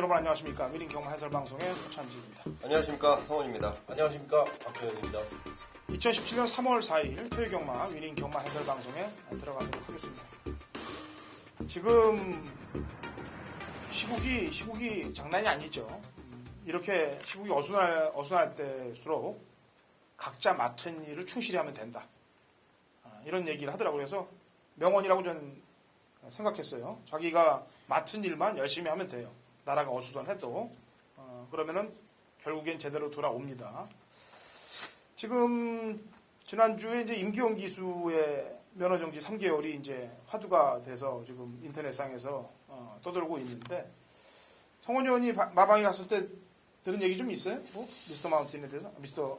여러분 안녕하십니까. 미린 경마 해설 방송의 오찬지입니다. 안녕하십니까. 성원입니다. 안녕하십니까. 박정현입니다. 2017년 3월 4일 토요 경마 미린 경마 해설 방송에 들어가도록 하겠습니다. 지금 시국이 장난이 아니죠. 이렇게 시국이 어수선할 때일수록 각자 맡은 일을 충실히 하면 된다. 이런 얘기를 하더라고요. 그래서 명언이라고 저는 생각했어요. 자기가 맡은 일만 열심히 하면 돼요. 나라가 어수선해도 그러면은 결국엔 제대로 돌아옵니다. 지금 지난주에 이제 임기원 기수의 면허정지 3개월이 이제 화두가 돼서 지금 인터넷상에서 떠돌고 있는데 성원 의원이 마방에 갔을 때 들은 얘기 좀 있어요? 뭐 미스터 마운틴에 대해서, 미스터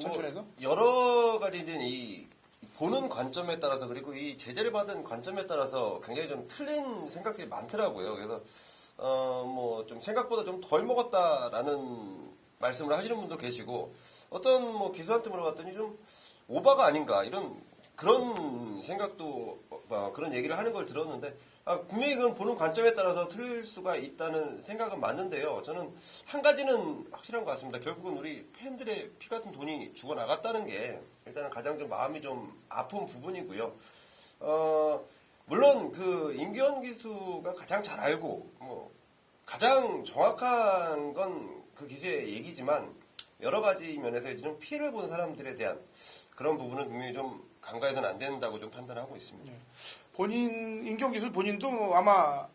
천천에서? 여러 가지 이제 이 보는 관점에 따라서 그리고 이 제재를 받은 관점에 따라서 굉장히 좀 틀린 생각들이 많더라고요. 그래서 뭐 좀 생각보다 좀 덜 먹었다라는 말씀을 하시는 분도 계시고 어떤 뭐 기수한테 물어봤더니 좀 오바가 아닌가 이런 그런 생각도 그런 얘기를 하는 걸 들었는데 분명히 그건 보는 관점에 따라서 틀릴 수가 있다는 생각은 맞는데요. 저는 한 가지는 확실한 것 같습니다. 결국은 우리 팬들의 피 같은 돈이 죽어나갔다는 게 일단은 가장 좀 마음이 좀 아픈 부분이고요. 물론 그 임기원 기수가 가장 잘 알고 뭐 가장 정확한 건 그 기수의 얘기지만 여러 가지 면에서 좀 피해를 본 사람들에 대한 그런 부분은 분명히 좀 간과해서는 안 된다고 좀 판단하고 있습니다. 네. 임기원 기수 본인도 아마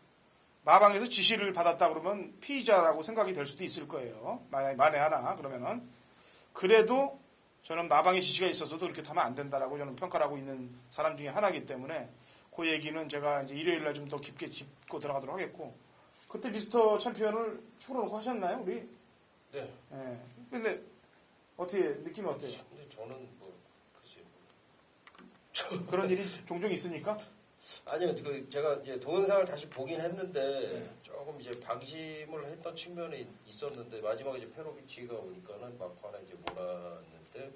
마방에서 지시를 받았다 그러면 피의자라고 생각이 될 수도 있을 거예요. 만에 하나 그러면은 그래도 저는 마방의 지시가 있어서도 그렇게 하면 안 된다라고 저는 평가를 하고 있는 사람 중에 하나이기 때문에 그 얘기는 제가 이제 일요일날 좀 더 깊게 짚고 들어가도록 하겠고 그때 미스터 챔피언을 축으로 놓고 하셨나요, 우리? 네. 네. 근데 어떻게 느낌이 어때요? 근데 저는 뭐 글쎄요. 그런 일이 종종 있으니까? 아니요, 제가 이제 동영상을 다시 보긴 했는데 조금 이제 방심을 했던 측면이 있었는데 마지막에 이제 페로비치가 오니까는 막 하나 이제 몰았는데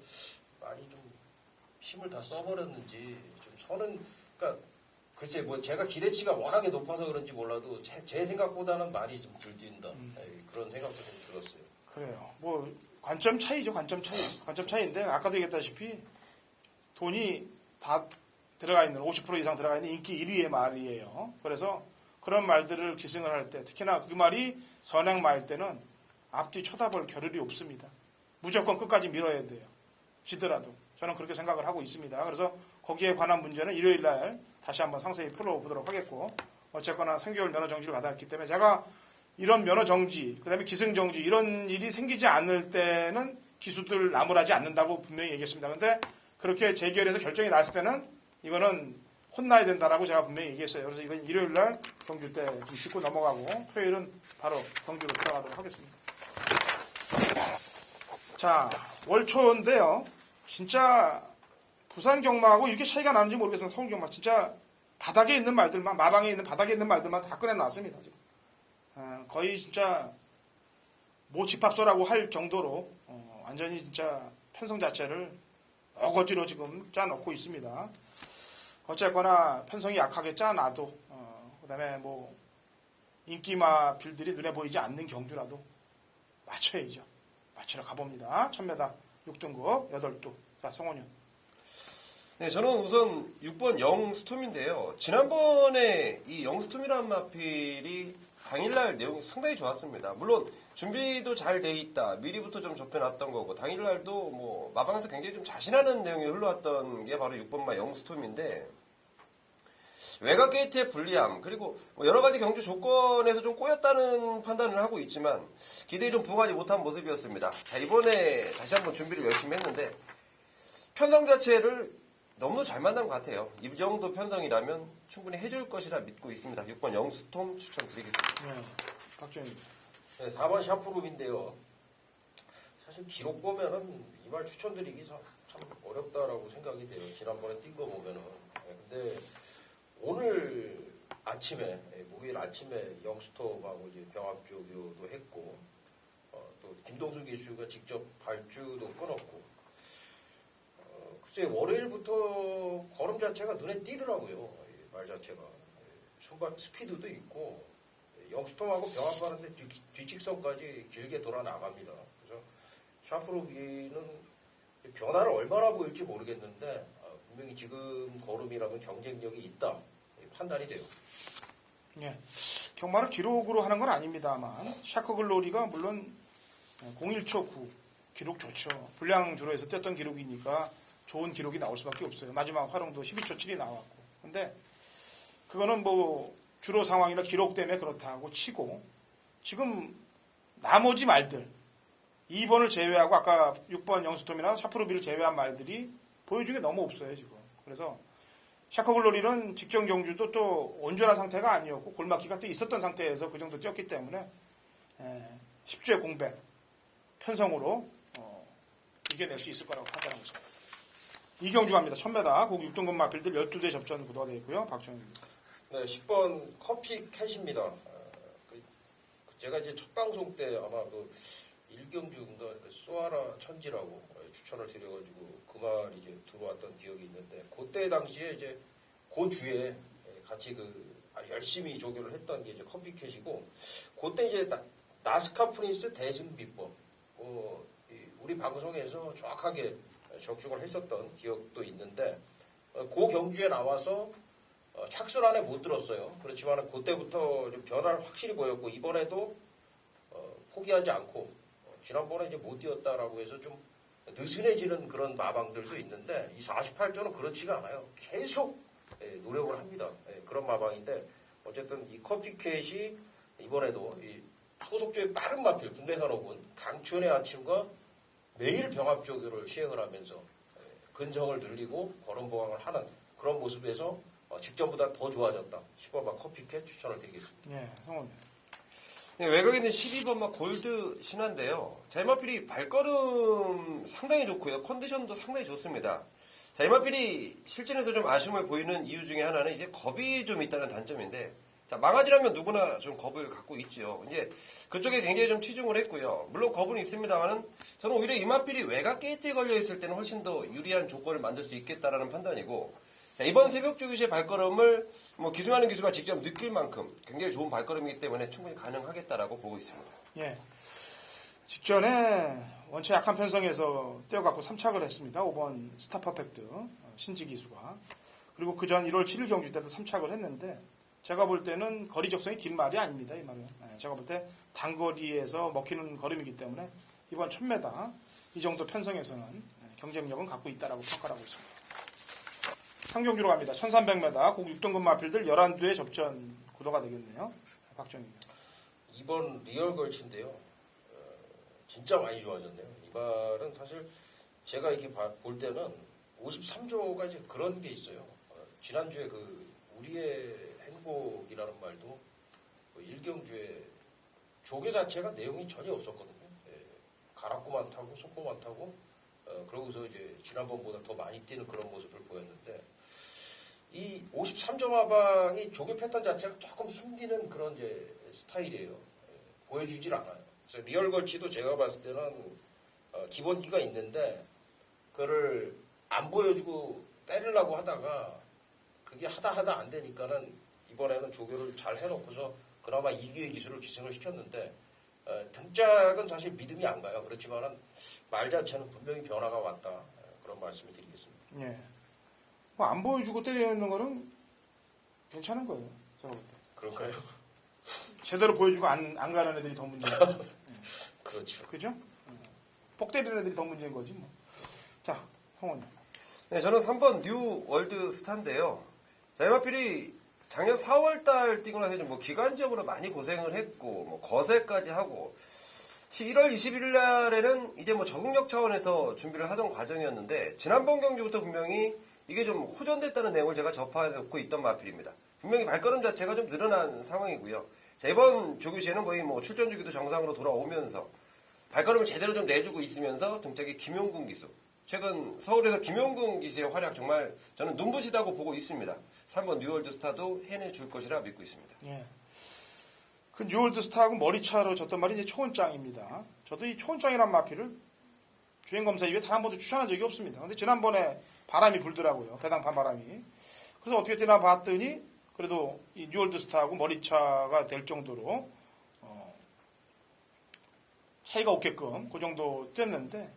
많이 좀 힘을 다 써버렸는지 좀 선은 그러니까 글쎄 뭐 제가 기대치가 워낙에 높아서 그런지 몰라도 제 생각보다는 많이 좀 들뛴다 그런 생각도 좀 들었어요. 그래요. 뭐 관점 차이죠. 관점 차이인데 아까도 얘기했다시피 돈이 다 들어가 있는 50% 이상 들어가 있는 인기 1위의 말이에요. 그래서 그런 말들을 기승을 할 때 특히나 그 말이 선행 말일 때는 앞뒤 쳐다볼 겨를이 없습니다. 무조건 끝까지 밀어야 돼요. 지더라도. 저는 그렇게 생각을 하고 있습니다. 그래서 거기에 관한 문제는 일요일 날 다시 한번 상세히 풀어보도록 하겠고 어쨌거나 3개월 면허 정지를 받았기 때문에 제가 이런 면허 정지, 그 다음에 기승 정지 이런 일이 생기지 않을 때는 기수들 나무라지 않는다고 분명히 얘기했습니다. 그런데 그렇게 재결해서 결정이 났을 때는 이거는 혼나야 된다라고 제가 분명히 얘기했어요. 그래서 이건 일요일 날 경주 때 좀 짚고 넘어가고 토요일은 바로 경주로 들어가도록 하겠습니다. 자, 월초인데요. 진짜 부산 경마하고 이렇게 차이가 나는지 모르겠지만 서울 경마 진짜 바닥에 있는 말들만 마방에 있는 바닥에 있는 말들만 다 꺼내놨습니다. 지금. 거의 진짜 모 집합소라고 할 정도로 완전히 진짜 편성 자체를 어거지로 지금 짜놓고 있습니다. 어쨌거나 편성이 약하게 짜놔도 그다음에 뭐 인기마 빌들이 눈에 보이지 않는 경주라도 맞춰야죠. 맞추러 가봅니다. 1000m 6등급 8도. 자, 성원이요. 네, 저는 우선 6번 영스톰인데요. 지난번에 이 영스톰이라는 마필이 당일날 내용이 상당히 좋았습니다. 물론 준비도 잘 돼 있다. 미리부터 좀 접해놨던 거고 당일날도 뭐 마방에서 굉장히 좀 자신하는 내용이 흘러왔던 게 바로 6번마 영스톰인데 외곽 게이트의 불리함 그리고 뭐 여러 가지 경주 조건에서 좀 꼬였다는 판단을 하고 있지만 기대에 좀 부응하지 못한 모습이었습니다. 자, 이번에 다시 한번 준비를 열심히 했는데 편성 자체를 너무 잘 만난 것 같아요. 이 정도 편성이라면 충분히 해줄 것이라 믿고 있습니다. 6번 영스톰 추천드리겠습니다. 네, 박정희. 네, 4번 샤프룩인데요. 사실 기록 보면은 이 말 추천드리기 참 어렵다라고 생각이 돼요. 지난번에 뛴 거 보면은. 근데 오늘 아침에 목요일 아침에 영스톱하고 이제 병합조교도 했고 또 김동수 기수가 직접 발주도 끊었고 글쎄 월요일부터 걸음 자체가 눈에 띄더라고요. 말 자체가 순발 스피드도 있고 영스톰하고 병합하는데 뒤직선까지 길게 돌아 나갑니다. 그래서 샤프로비는 변화를 얼마나 보일지 모르겠는데 분명히 지금 걸음이라면 경쟁력이 있다 판단이 돼요. 예. 경마를 기록으로 하는 건 아닙니다만 샤크글로리가 물론 01초 9 기록 좋죠. 불량주로에서 뛰었던 기록이니까 좋은 기록이 나올 수밖에 없어요. 마지막 활용도 12초 7이 나왔고. 근데 그거는 뭐 주로 상황이나 기록 때문에 그렇다고 치고 지금 나머지 말들 2번을 제외하고 아까 6번 영스톰이나 샤프로비를 제외한 말들이 보여준 게 너무 없어요 지금. 그래서 샤크글로리는 직전 경주도 또 온전한 상태가 아니었고 골맞기가 또 있었던 상태에서 그 정도 뛰었기 때문에 10주의 공백 편성으로 이겨낼 수 있을 거라고 판단하고 있습니다. 이경주 갑니다. 1000m 국 6등급 마필들 12대 접전 구도가 되어 있고요. 박정희입니다. 네, 10번 커피 캣입니다. 제가 이제 첫 방송 때 아마 그 일경주인가 소아라 천지라고 추천을 드려가지고 그 말이 이제 들어왔던 기억이 있는데 그때 당시에 이제 그 주에 같이 열심히 조교를 했던 게 이제 커피 캣이고 그때 이제 나스카 프린스 대승 비법 우리 방송에서 정확하게 적중을 했었던 기억도 있는데 그 경주에 나와서 착순 안에 못 들었어요. 그렇지만 그때부터 좀 변화를 확실히 보였고 이번에도 포기하지 않고 지난번에 이제 못 뛰었다라고 해서 좀 느슨해지는 그런 마방들도 있는데 이 48조는 그렇지가 않아요. 계속 노력을 합니다. 그런 마방인데 어쨌든 이 커피캣이 이번에도 이 소속조의 빠른 마필 국내산 오군 강춘의 아침과 매일 병합조교를 시행을 하면서 근성을 늘리고 걸음 보강을 하는 그런 모습에서 직전보다 더 좋아졌다. 10번마 커피캣 추천을 드리겠습니다. 네, 성원. 네, 외곽에 있는 12번마 골드 신화인데요. 자이마필이 발걸음 상당히 좋고요. 컨디션도 상당히 좋습니다. 자이마필이 실전에서 좀 아쉬움을 보이는 이유 중에 하나는 이제 겁이 좀 있다는 단점인데 자, 망아지라면 누구나 좀 겁을 갖고 있죠. 이제 그쪽에 굉장히 좀 치중을 했고요. 물론 겁은 있습니다만은 저는 오히려 이마필이 외곽 게이트에 걸려 있을 때는 훨씬 더 유리한 조건을 만들 수 있겠다라는 판단이고 자, 이번 새벽 조교시의 발걸음을 뭐 기승하는 기수가 직접 느낄 만큼 굉장히 좋은 발걸음이기 때문에 충분히 가능하겠다라고 보고 있습니다. 예. 직전에 원체 약한 편성에서 뛰어갖고 3착을 했습니다. 5번 스타 퍼펙트 신지 기수가. 그리고 그 전 1월 7일 경주 때도 3착을 했는데 제가 볼 때는 거리 적성이 긴 말이 아닙니다. 이 말은. 제가 볼 때 단거리에서 먹히는 걸음이기 때문에 이번 1000m 이 정도 편성에서는 경쟁력은 갖고 있다라고 평가를 하고 있습니다. 상경주로 갑니다. 1300m 국 6등급 마필들 11두의 접전 구도가 되겠네요. 박정희입니다. 이번 리얼 걸치인데요. 진짜 많이 좋아졌네요. 이 말은 사실 제가 이렇게 볼 때는 53조가 이제 그런 게 있어요. 지난주에 우리의 행복이라는 말도 일경주에 조교 자체가 내용이 전혀 없었거든요. 가락구만 타고 속보만 타고 그러고서 이제 지난번보다 더 많이 뛰는 그런 모습을 보였는데 이 53조 마방이 조교 패턴 자체가 조금 숨기는 그런 이제 스타일이에요. 보여주질 않아요. 그래서 리얼 걸치도 제가 봤을 때는 기본기가 있는데 그거를 안 보여주고 때리려고 하다가 그게 하다 안 되니까는 이번에는 조교를 잘 해놓고서 그나마 2기의 기술을 기승을 시켰는데 등짝은 사실 믿음이 안 가요. 그렇지만은 말 자체는 분명히 변화가 왔다. 그런 말씀을 드리겠습니다. 예. 뭐 안 보여주고 때리는 거는 괜찮은 거예요. 제가 볼 때. 그런가요? 제대로 보여주고 안 가는 애들이 더 문제인 거죠. 그렇죠. 그죠? 폭 때리는 애들이 더 문제인 거지 뭐. 자, 성원님. 네, 저는 3번 뉴 월드 스타인데요. 자이마필이 작년 4월달 뛰고 나서 뭐 기간적으로 많이 고생을 했고 뭐 거세까지 하고 1월 21일 날에는 이제 뭐 적응력 차원에서 준비를 하던 과정이었는데 지난번 경주부터 분명히 이게 좀 호전됐다는 내용을 제가 접하고 있던 마필입니다. 분명히 발걸음 자체가 좀 늘어난 상황이고요. 자, 이번 조교 시에는 거의 뭐 출전 주기도 정상으로 돌아오면서 발걸음을 제대로 좀 내주고 있으면서 등짝에 김용군 기수. 최근 서울에서 김용군 기수의 활약 정말 저는 눈부시다고 보고 있습니다. 3번 뉴월드 스타도 해내줄 것이라 믿고 있습니다. 예. 그 뉴월드 스타하고 머리차로 졌던 말이 이제 초원장입니다. 저도 이 초원장이란 마필을 주행검사 이후에 단 한 번도 추천한 적이 없습니다. 근데 지난번에 바람이 불더라고요. 배당판 바람이. 그래서 어떻게 되나 봤더니 그래도 이 뉴월드 스타하고 머리차가 될 정도로 차이가 없게끔 그 정도 뛰었는데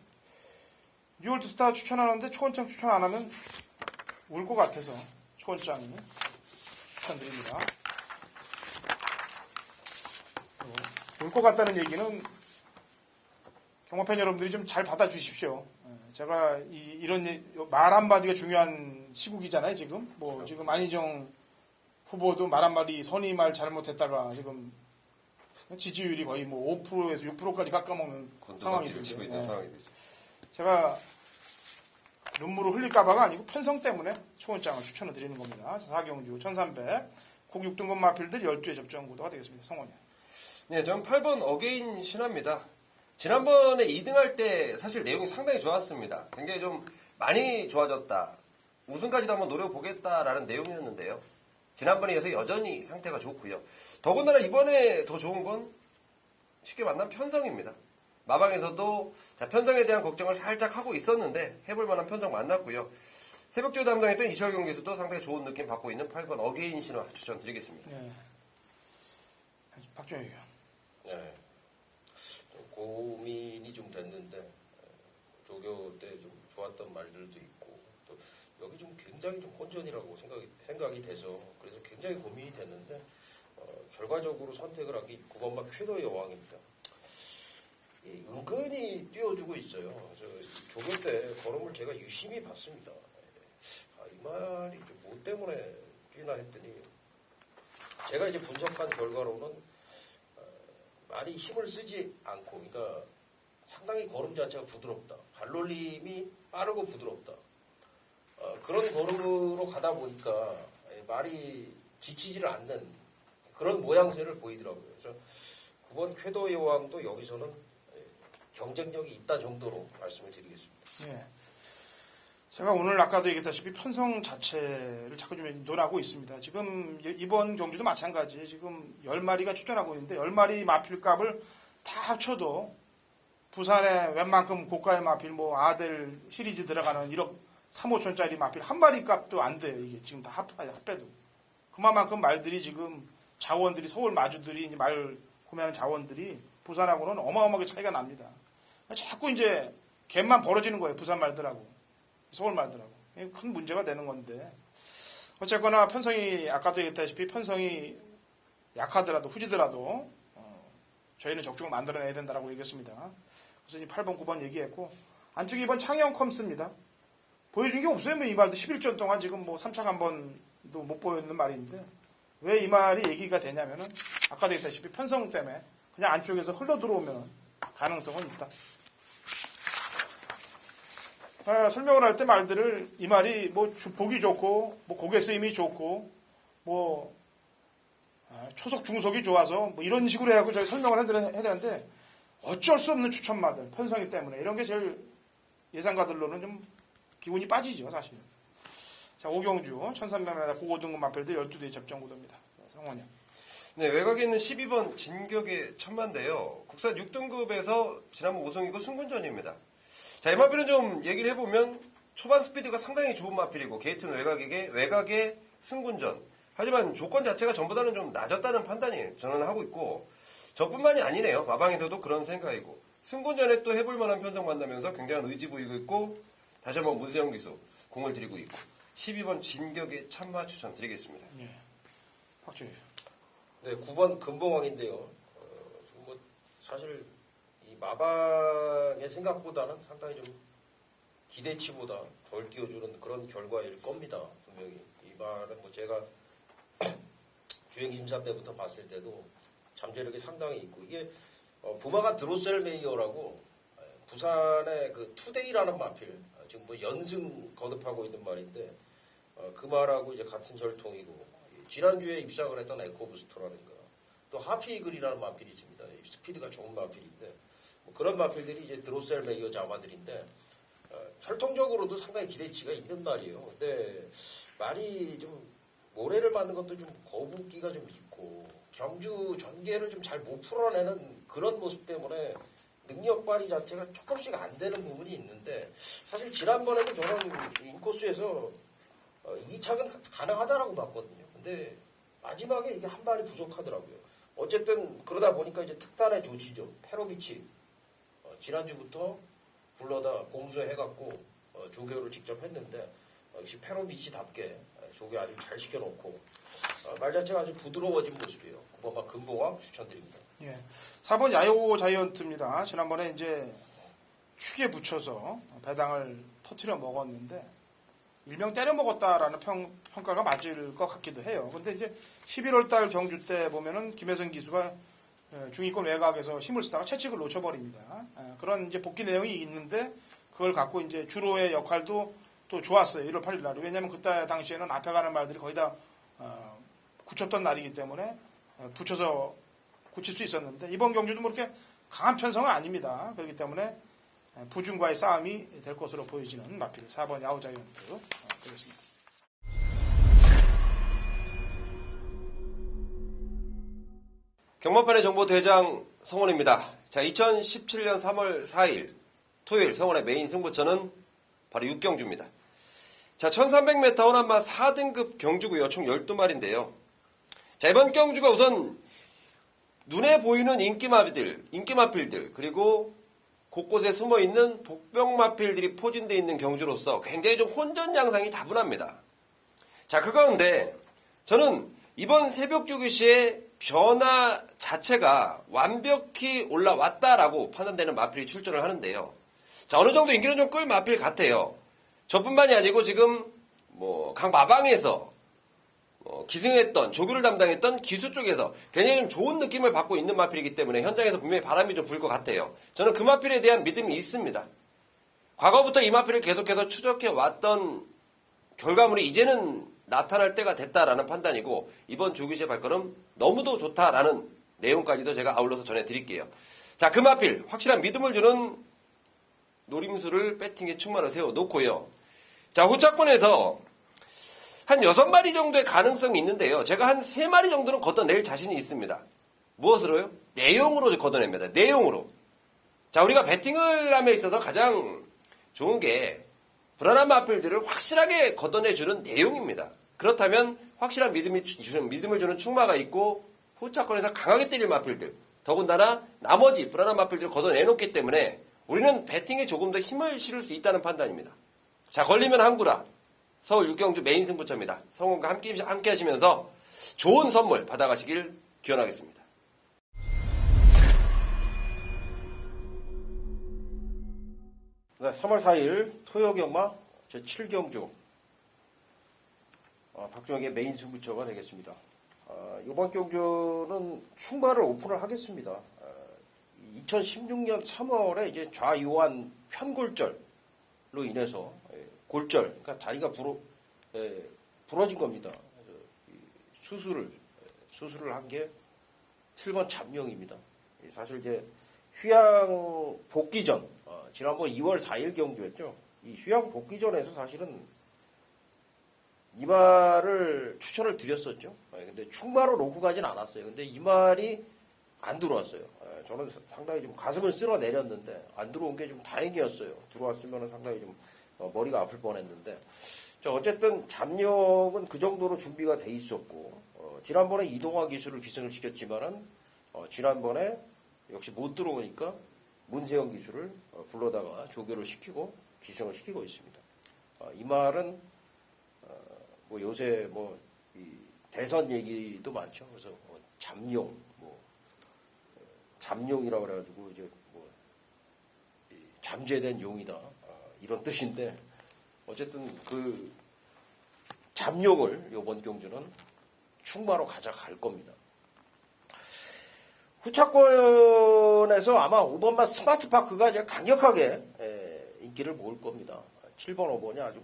뉴월드 스타 추천하는데 초원장 추천 안 하면 울 것 같아서 초원장이 추천드립니다. 울 것 같다는 얘기는 경마팬 여러분들이 좀 잘 받아주십시오. 제가 이런 말 한마디가 중요한 시국이잖아요, 지금. 뭐, 지금 안희정 후보도 말 한마디 선의 말 잘못했다가 지금 지지율이 거의 뭐 5%에서 6%까지 깎아먹는 상황이 치고 되죠. 있는 상황이 되죠. 제가 눈물을 흘릴까봐가 아니고 편성 때문에 초원장을 추천을 드리는 겁니다. 4경주 1300, 국 6등급 마필들 12회 접전 구도가 되겠습니다. 성원이. 네, 저는 8번 어게인 신화입니다. 지난번에 2등할 때 사실 내용이 상당히 좋았습니다. 굉장히 좀 많이 좋아졌다. 우승까지도 한번 노려보겠다라는 내용이었는데요. 지난번에 이어서 여전히 상태가 좋고요. 더군다나 이번에 더 좋은 건 쉽게 만난 편성입니다. 마방에서도 편성에 대한 걱정을 살짝 하고 있었는데 해볼 만한 편성 만났고요. 새벽조 담당했던 이철 경기에서도 상당히 좋은 느낌 받고 있는 8번 어게인 신화 추천드리겠습니다. 네. 박정희 의원. 네. 좀 고민이 좀 됐는데 조교 때 좀 좋았던 말들도 있고 또 여기 좀 굉장히 좀 혼전이라고 생각이 돼서 그래서 굉장히 고민이 됐는데 결과적으로 선택을 한 게 9번마 쾌도의 여왕입니다. 은근히 띄워주고 있어요. 그래서 조교 때 걸음을 제가 유심히 봤습니다. 이 말이 뭐 때문에 뛰나 했더니 제가 이제 분석한 결과로는 말이 힘을 쓰지 않고 그러니까 상당히 걸음 자체가 부드럽다. 발놀림이 빠르고 부드럽다. 그런 걸음으로 가다 보니까 말이 지치지를 않는 그런 모양새를 보이더라고요. 그래서 9번 쾌도의 여왕도 여기서는 경쟁력이 있다 정도로 말씀을 드리겠습니다. 네. 제가 오늘 아까도 얘기했다시피 편성 자체를 자꾸 좀 논하고 있습니다. 지금 이번 경주도 마찬가지. 지금 10마리가 출전하고 있는데 10마리 마필값을 다 합쳐도 부산에 웬만큼 고가의 마필 뭐 아델 시리즈 들어가는 1억 3, 5천짜리 마필 한 마리 값도 안 돼요. 이게 지금 다 합해도. 그만큼 말들이 지금 자원들이 서울 마주들이 이제 말 구매하는 자원들이 부산하고는 어마어마하게 차이가 납니다. 자꾸 이제 갭만 벌어지는 거예요. 부산 말들하고 서울 말들하고. 큰 문제가 되는 건데 어쨌거나 편성이 아까도 얘기했다시피 편성이 약하더라도 후지더라도 저희는 적중을 만들어내야 된다라고 얘기했습니다. 그래서 이제 8번, 9번 얘기했고 안쪽에 이번 창영 컴스입니다. 보여준 게 없어요. 뭐 이 말도 11전 동안 지금 뭐 3차 한 번도 못 보여주는 말인데 왜 이 말이 얘기가 되냐면은 아까도 얘기했다시피 편성 때문에 그냥 안쪽에서 흘러 들어오면 가능성은 있다. 설명을 할 때 말들을 이 말이 뭐 보기 좋고 뭐 고개 쓰임이 좋고 뭐 초속 중속이 좋아서 뭐 이런 식으로 해갖고 저희 설명을 해야 되는데 어쩔 수 없는 추천마들 편성이 때문에 이런 게 제일 예상가들로는 좀 기운이 빠지죠 사실. 자 5경주 1300m 고고등급 마필들 12대 접전구도입니다. 성원이. 네, 외곽에 있는 12번 진격의 천만대요. 국산 6등급에서 지난번 우승이고 승군전입니다. 자, 이 마필은 좀 얘기를 해보면 초반 스피드가 상당히 좋은 마필이고 게이트는 외곽의 승군전. 하지만 조건 자체가 전보다는 좀 낮았다는 판단이 저는 하고 있고 저뿐만이 아니네요. 마방에서도 그런 생각이고 승군전에 또 해볼 만한 편성 만나면서 굉장한 의지 보이고 있고 다시 한번 문세영 기수 공을 들이고 있고 12번 진격의 참마 추천 드리겠습니다. 네. 박준희. 네, 9번 금봉왕인데요. 뭐 사실 이 마방의 생각보다는 상당히 좀 기대치보다 덜 띄워주는 그런 결과일 겁니다. 분명히 이 말은 뭐 제가 주행 심사 때부터 봤을 때도 잠재력이 상당히 있고 이게 부마가 드로셀 메이어라고 부산의 그 투데이라는 마필 지금 뭐 연승 거듭하고 있는 말인데 그 말하고 이제 같은 절통이고 지난주에 입상을 했던 에코부스터라든가 또 하피이글이라는 마필이 있습니다. 스피드가 좋은 마필인데 뭐 그런 마필들이 이제 드로셀 메이어 자마들인데 혈통적으로도 상당히 기대치가 있는 말이에요. 근데 말이 좀 모래를 받는 것도 좀 거북기가 좀 있고 경주 전개를 좀 잘 못 풀어내는 그런 모습 때문에 능력 발휘 자체가 조금씩 안 되는 부분이 있는데 사실 지난번에도 저는 인코스에서 2착은 가능하다라고 봤거든요. 근데 마지막에 이게 한 발이 부족하더라고요. 어쨌든 그러다 보니까 이제 특단의 조치죠. 페로비치 지난주부터 불러다 공수해갖고 조교를 직접 했는데 역시 페로비치답게 조교 아주 잘 시켜놓고 말 자체가 아주 부드러워진 모습이에요. 9번마 금봉왕 추천드립니다. 예. 4번 야요 자이언트입니다. 지난번에 이제 축에 붙여서 배당을 터트려 먹었는데 일명 때려 먹었다라는 평가가 맞을 것 같기도 해요. 근데 이제 11월 달 경주 때 보면은 김혜성 기수가 중위권 외곽에서 힘을 쓰다가 채찍을 놓쳐버립니다. 그런 이제 복귀 내용이 있는데 그걸 갖고 이제 주로의 역할도 또 좋았어요. 1월 8일 날. 왜냐하면 그때 당시에는 앞에 가는 말들이 거의 다 굳혔던 날이기 때문에 붙여서 굳힐 수 있었는데 이번 경주도 뭐 그렇게 강한 편성은 아닙니다. 그렇기 때문에 부중과의 싸움이 될 것으로 보여지는 마필 4번 야후 자이언트 되겠습니다. 경마판의 정보대장 성원입니다. 자, 2017년 3월 4일 토요일 성원의 메인 승부처는 바로 6경주입니다. 자, 1300m 호남마 4등급 경주고요. 총 12마리인데요. 자, 이번 경주가 우선 눈에 보이는 인기마필들, 그리고 곳곳에 숨어있는 복병마필들이 포진되어 있는 경주로서 굉장히 좀 혼전 양상이 다분합니다. 자, 그 가운데 저는 이번 새벽 조교 시의 변화 자체가 완벽히 올라왔다라고 판단되는 마필이 출전을 하는데요. 자, 어느 정도 인기는 좀 끌 마필 같아요. 저뿐만이 아니고 지금 각 마방에서 기승했던 조교를 담당했던 기수 쪽에서 굉장히 좀 좋은 느낌을 받고 있는 마필이기 때문에 현장에서 분명히 바람이 좀 불 것 같아요. 저는 그 마필에 대한 믿음이 있습니다. 과거부터 이 마필을 계속해서 추적해 왔던 결과물이 이제는 나타날 때가 됐다라는 판단이고 이번 조교시의 발걸음 너무도 좋다라는 내용까지도 제가 아울러서 전해드릴게요. 자, 그 마필 확실한 믿음을 주는 노림수를 배팅에 충만을 세워놓고요. 자, 후차권에서 한 6마리 정도의 가능성이 있는데요. 제가 한 3마리 정도는 걷어낼 자신이 있습니다. 무엇으로요? 내용으로 걷어냅니다. 내용으로. 자, 우리가 배팅을 함에 있어서 가장 좋은 게 불안한 마필들을 확실하게 걷어내주는 내용입니다. 그렇다면 확실한 믿음을 주는 충마가 있고 후차권에서 강하게 때릴 마필들, 더군다나 나머지 불안한 마필들을 걷어내놓기 때문에 우리는 배팅에 조금 더 힘을 실을 수 있다는 판단입니다. 자, 걸리면 항구라. 서울 6경주 메인 승부처입니다. 성원과 함께 하시면서 좋은 선물 받아가시길 기원하겠습니다. 네, 3월 4일 토요경마 제7경주 박종혁의 메인 승부처가 되겠습니다. 이번 경주는 충마를 오픈을 하겠습니다. 2016년 3월에 이제 좌요한 편골절로 인해서 골절, 그러니까 다리가 부러진 겁니다. 수술을 한 게 7번 잠룡입니다. 사실 이제 휴양 복귀 전, 지난번 2월 4일 경주였죠. 이 휴양 복귀 전에서 사실은 이 말을 추천을 드렸었죠. 근데 충마로 놓고 가진 않았어요. 근데 이 말이 안 들어왔어요. 저는 상당히 좀 가슴을 쓸어 내렸는데 안 들어온 게 좀 다행이었어요. 들어왔으면 상당히 좀 머리가 아플 뻔했는데 어쨌든 잠룡은 그 정도로 준비가 돼 있었고 지난번에 이동화 기수를 기승을 시켰지만은 지난번에 역시 못 들어오니까 문세영 기수를 불러다가 조교를 시키고 기승을 시키고 있습니다. 이 말은 요새 이 대선 얘기도 많죠. 그래서 잠룡 잠룡이라고 그래가지고 이제 잠재된 용이다 이런 뜻인데 어쨌든 그 잠룡을 이번 경주는 충마로 가져갈 겁니다. 후차권에서 아마 5번마 스마트파크가 이제 강력하게 인기를 모을 겁니다. 7번, 5번이 아주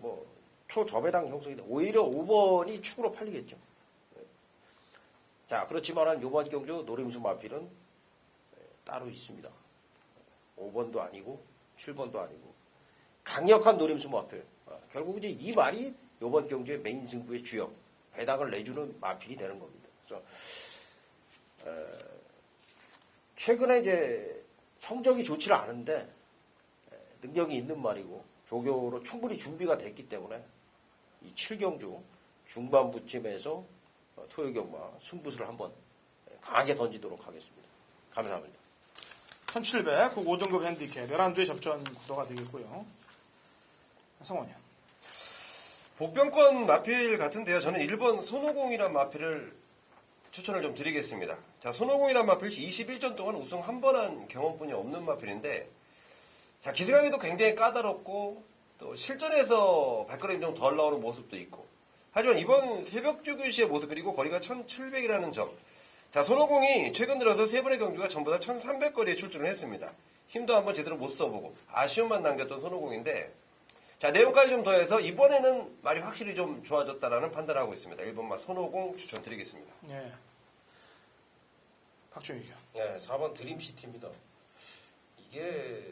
초저배당 형성이다. 오히려 5번이 축으로 팔리겠죠. 자, 그렇지만 이번 경주 노림수 마필은 따로 있습니다. 5번도 아니고 7번도 아니고 강력한 노림수 마필. 결국 이제 이 말이 이번 경주의 메인 승부의 주역, 배당을 내주는 마필이 되는 겁니다. 그래서 최근에 이제 성적이 좋지는 않은데 능력이 있는 말이고 조교로 충분히 준비가 됐기 때문에 이 7경주 중반부쯤에서 토요경마 승부수를 한번 강하게 던지도록 하겠습니다. 감사합니다. 1700, 그 5등급 핸디캡 11두의 접전 구도가 되겠고요. 성원이요. 복병권 마필 같은데요. 저는 1번 손오공이란 마필을 추천을 좀 드리겠습니다. 자, 손오공이란 마필 21전 동안 우승 한 번 한 경험뿐이 없는 마필인데, 자, 기승하기도 굉장히 까다롭고, 또 실전에서 발걸음이 좀 덜 나오는 모습도 있고, 하지만 이번 새벽주교시의 모습, 그리고 거리가 1700이라는 점. 자, 손오공이 최근 들어서 세 번의 경주가 전부 다 1300거리에 출전을 했습니다. 힘도 한번 제대로 못 써보고 아쉬움만 남겼던 손오공인데, 자, 내용까지 좀 더해서 이번에는 말이 확실히 좀 좋아졌다라는 판단을 하고 있습니다. 1번마 손오공 추천드리겠습니다. 예. 박종익이요. 네, 4번 드림시티입니다. 이게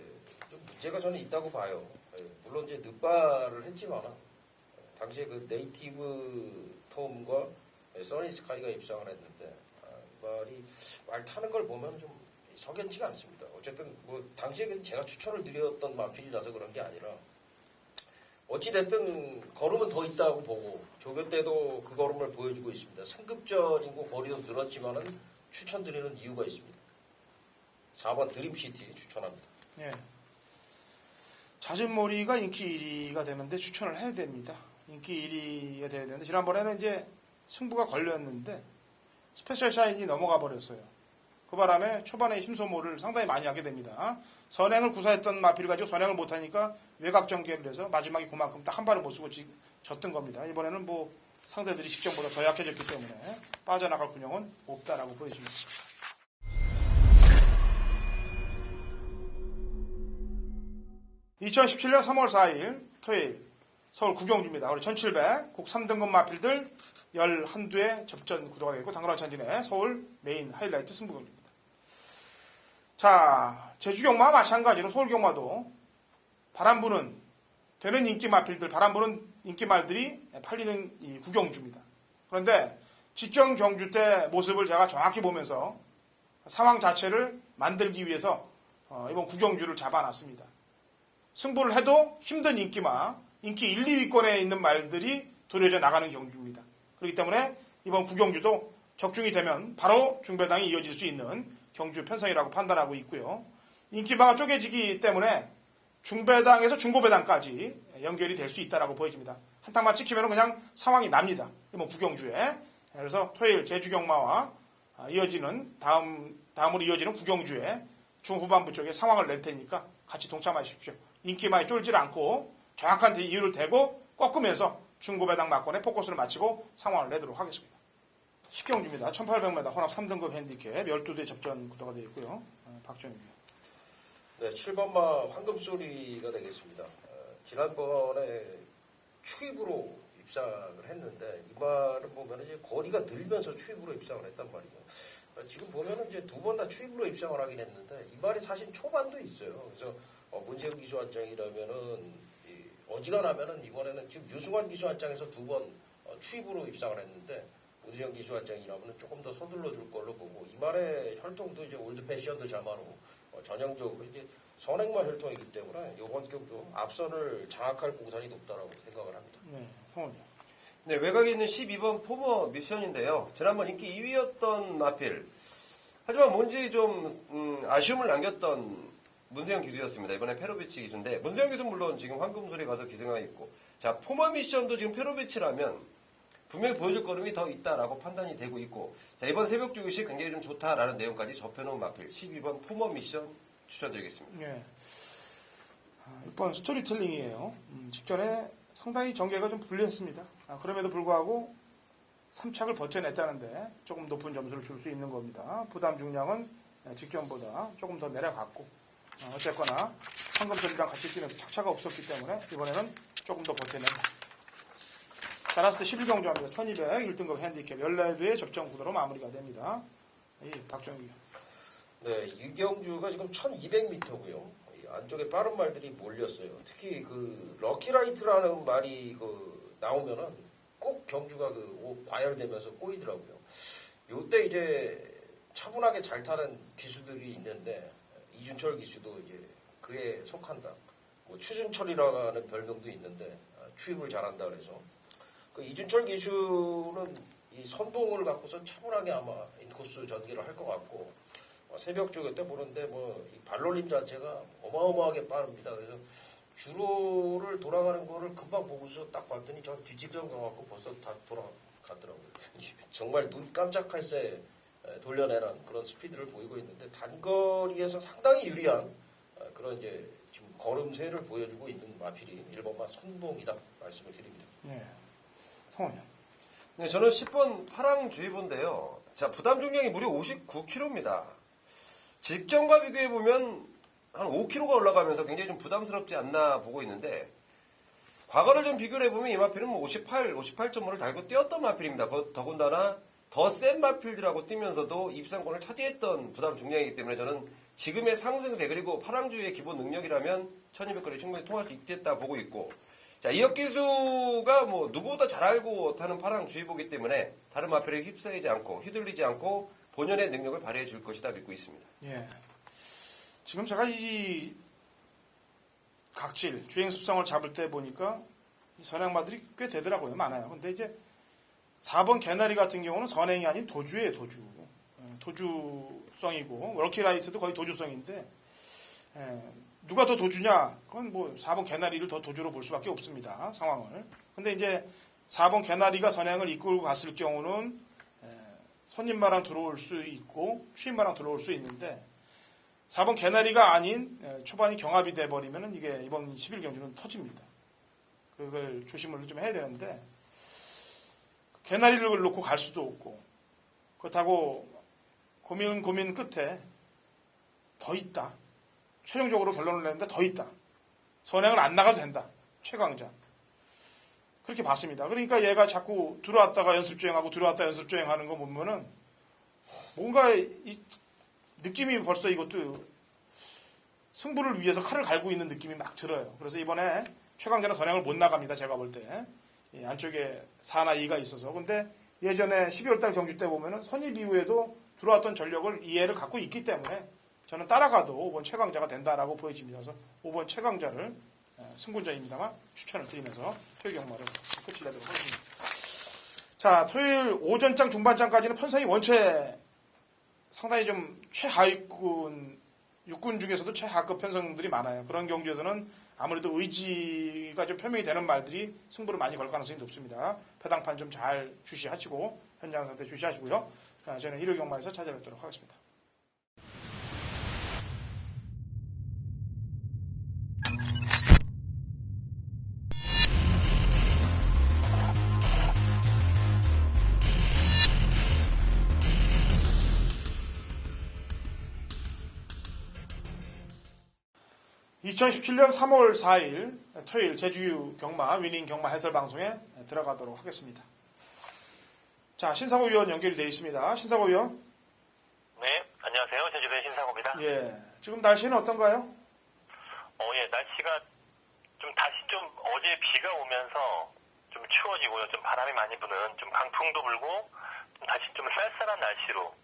좀 문제가 저는 있다고 봐요. 물론 이제 늦발을 했지만 당시에 그 네이티브 톰과 써니스카이가 입상을 했는데 말 타는 걸 보면 좀 석연치가 않습니다. 어쨌든 뭐 당시에 제가 추천을 드렸던 마필이라서 그런 게 아니라 어찌됐든 걸음은 더 있다고 보고 조교 때도 그 걸음을 보여주고 있습니다. 승급전이고 거리도 늘었지만은 추천드리는 이유가 있습니다. 4번 드림시티 추천합니다. 예. 자진몰이가 인기 1위가 되는데 추천을 해야 됩니다. 인기 1위가 돼야 되는데 지난번에는 이제 승부가 걸렸는데 스페셜 샤인이 넘어가 버렸어요. 그 바람에 초반에 힘소모를 상당히 많이 하게 됩니다. 선행을 구사했던 마필을 가지고 선행을 못하니까 외곽전개를 해서 마지막에 그만큼 딱 한 발을 못 쓰고 졌던 겁니다. 이번에는 뭐 상대들이 식전보다 더 약해졌기 때문에 빠져나갈 군형은 없다라고 보여집니다. (2017년 3월 4일) 토요일 서울 구경주입니다. 우리 1700 곡 3등급 마필들 11두의 접전 구도가 되고 당그랑천진의 서울 메인 하이라이트 승부경기입니다. 자, 제주경마와 마찬가지로 서울경마도 바람부는 되는 인기 마필들, 바람부는 인기 말들이 팔리는 이 구경주입니다. 그런데 직전 경주 때 모습을 제가 정확히 보면서 상황 자체를 만들기 위해서 이번 구경주를 잡아놨습니다. 승부를 해도 힘든 인기마, 인기 1, 2위권에 있는 말들이 도려져 나가는 경주입니다. 그렇기 때문에 이번 구경주도 적중이 되면 바로 중배당이 이어질 수 있는 경주 편성이라고 판단하고 있고요. 인기마가 쪼개지기 때문에 중배당에서 중고배당까지 연결이 될 수 있다고 보여집니다. 한 탕만 찍히면 그냥 상황이 납니다. 이번 구경주에. 그래서 토요일 제주경마와 이어지는 다음으로 이어지는 구경주에 중후반부 쪽에 상황을 낼 테니까 같이 동참하십시오. 인기마에 쫄지 않고 정확한 이유를 대고 꺾으면서 중고배당 막권에 포커스를 맞추고 상황을 내도록 하겠습니다. 10경주입니다. 1800m 혼합 3등급 핸디캡 12대 접전 구도가 되어 있고요. 박정입니다. 네, 7번마 황금소리가 되겠습니다. 지난번에 추입으로 입상을 했는데 이번은 보면 이제 거리가 늘면서 추입으로 입상을 했단 말이죠. 지금 보면은 이제 두 번 다 추입으로 입상을 하긴 했는데 이 말이 사실 초반도 있어요. 그래서 문세영 기수환장이라면은 어지간하면은 이번에는 지금 유승환 기수환장에서 두 번 추입으로 입상을 했는데 문세영 기수환장이라면은 조금 더 서둘러 줄 걸로 보고 이 말의 혈통도 이제 올드 패션도 자마로 전형적으로 이제 선행마 혈통이기 때문에 이번 경도 앞선을 장악할 공산이 높다라고 생각을 합니다. 네, 성원이요. 네, 외곽에 있는 12번 포머 미션인데요. 지난번 인기 2위였던 마필. 하지만 뭔지 좀 아쉬움을 남겼던 문세영 기수였습니다. 이번에 페로비치 기수인데 문세영 기수는 물론 지금 황금소리 가서 기승하고 있고, 자, 포머 미션도 지금 페로비치라면 분명히 보여줄 걸음이 더 있다라고 판단이 되고 있고, 자, 이번 새벽 주기시 굉장히 좀 좋다라는 내용까지 접해놓은 마필 12번 포머 미션 추천드리겠습니다. 네. 6번 스토리텔링이에요. 직전에 상당히 전개가 좀 불리했습니다. 그럼에도 불구하고 3착을 버텨냈다는데 조금 높은 점수를 줄 수 있는 겁니다. 부담 중량은 직전보다 조금 더 내려갔고, 어쨌거나 황금소리랑 같이 뛰면서 착차가 없었기 때문에 이번에는 조금 더 버텨낸다. 자라스트 11경주합니다. 1200 1등급 핸디캡 14두의 접전 구도로 마무리가 됩니다. 박정규. 네, 유경주가 지금 1200m고요. 안쪽에 빠른 말들이 몰렸어요. 특히 그 럭키라이트라는 말이 나오면은 꼭 경주가 과열되면서 꼬이더라고요. 요때 이제 차분하게 잘 타는 기수들이 있는데 이준철 기수도 이제 그에 속한다. 추준철이라는 별명도 있는데 추입을 잘한다 그래서 그 이준철 기수는 이 선봉을 갖고서 차분하게 아마 인코스 전개를 할 것 같고 새벽 쪽에 때 보는데 이 발놀림 자체가 어마어마하게 빠릅니다. 그래서 주로를 돌아가는 거를 금방 보고서 딱 봤더니 저 뒤집점 가갖고 벌써 다 돌아갔더라고요. 정말 눈 깜짝할 새 돌려내는 그런 스피드를 보이고 있는데 단거리에서 상당히 유리한 그런 이제 지금 걸음새를 보여주고 있는 마필이 1번마 선봉이다 말씀을 드립니다. 예. 성원이. 네, 저는 10번 파랑주의보인데요. 자, 부담 중량이 무려 59kg입니다. 직전과 비교해보면 한 5kg가 올라가면서 굉장히 좀 부담스럽지 않나 보고 있는데, 과거를 좀 비교를 해보면 이 마필은 58.5를 달고 뛰었던 마필입니다. 더군다나 더 센 마필들하고 뛰면서도 입상권을 차지했던 부담 중량이기 때문에 저는 지금의 상승세 그리고 파랑주의의 기본 능력이라면 1200거리 충분히 통할 수 있겠다 보고 있고, 자, 이혁기수가 누구보다 잘 알고 타는 파랑주의보기 때문에 다른 마필에 휩싸이지 않고 휘둘리지 않고 본연의 능력을 발휘해 줄 것이다 믿고 있습니다. 예. 지금 제가 이 각질, 주행 습성을 잡을 때 보니까 이 선행마들이 꽤 되더라고요. 많아요. 근데 이제 4번 개나리 같은 경우는 선행이 아닌 도주예요, 도주. 도주성이고, 럭키라이트도 거의 도주성인데, 누가 더 도주냐? 그건 4번 개나리를 더 도주로 볼 수밖에 없습니다. 상황을. 근데 이제 4번 개나리가 선행을 이끌고 갔을 경우는 손님마랑 들어올 수 있고, 추임마랑 들어올 수 있는데, 4번 개나리가 아닌 초반이 경합이 돼버리면 이게 이번 11경주는 터집니다. 그걸 조심을 좀 해야 되는데, 개나리를 놓고 갈 수도 없고, 그렇다고 고민 끝에 더 있다. 최종적으로 결론을 내는데 더 있다. 선행을 안 나가도 된다. 최강자. 그렇게 봤습니다. 그러니까 얘가 자꾸 들어왔다가 연습주행하고 들어왔다 연습주행하는 거 보면은 뭔가 이 느낌이 벌써 이것도 승부를 위해서 칼을 갈고 있는 느낌이 막 들어요. 그래서 이번에 최강자는 선행을 못 나갑니다. 제가 볼 때. 안쪽에 4나 2가 있어서. 근데 예전에 12월달 경주 때 보면은 선입 이후에도 들어왔던 전력을 이해를 갖고 있기 때문에 저는 따라가도 5번 최강자가 된다라고 보여집니다. 그래서 5번 최강자를 승군자입니다만 추천을 드리면서 토요일 경마를 끝을 내도록 하겠습니다. 자, 토요일 오전장 중반장까지는 편성이 원체 상당히 좀 최하위군, 육군 중에서도 최하급 편성들이 많아요. 그런 경주에서는 아무래도 의지가 좀 표명이 되는 말들이 승부를 많이 걸 가능성이 높습니다. 배당판 좀 잘 주시하시고 현장 상태 주시하시고요. 자, 저는 일요 경마에서 찾아뵙도록 하겠습니다. (2017년 3월 4일) 토요일 제주 경마 위닝 경마 해설 방송에 들어가도록 하겠습니다. 자, 신상호 위원 연결이 되어 있습니다. 신상호 위원. 네, 안녕하세요. 제주도의 신상호입니다. 예, 지금 날씨는 어떤가요? 예, 날씨가 다시 어제 비가 오면서 좀 추워지고요. 좀 바람이 많이 부는 좀 강풍도 불고 다시 좀 쌀쌀한 날씨로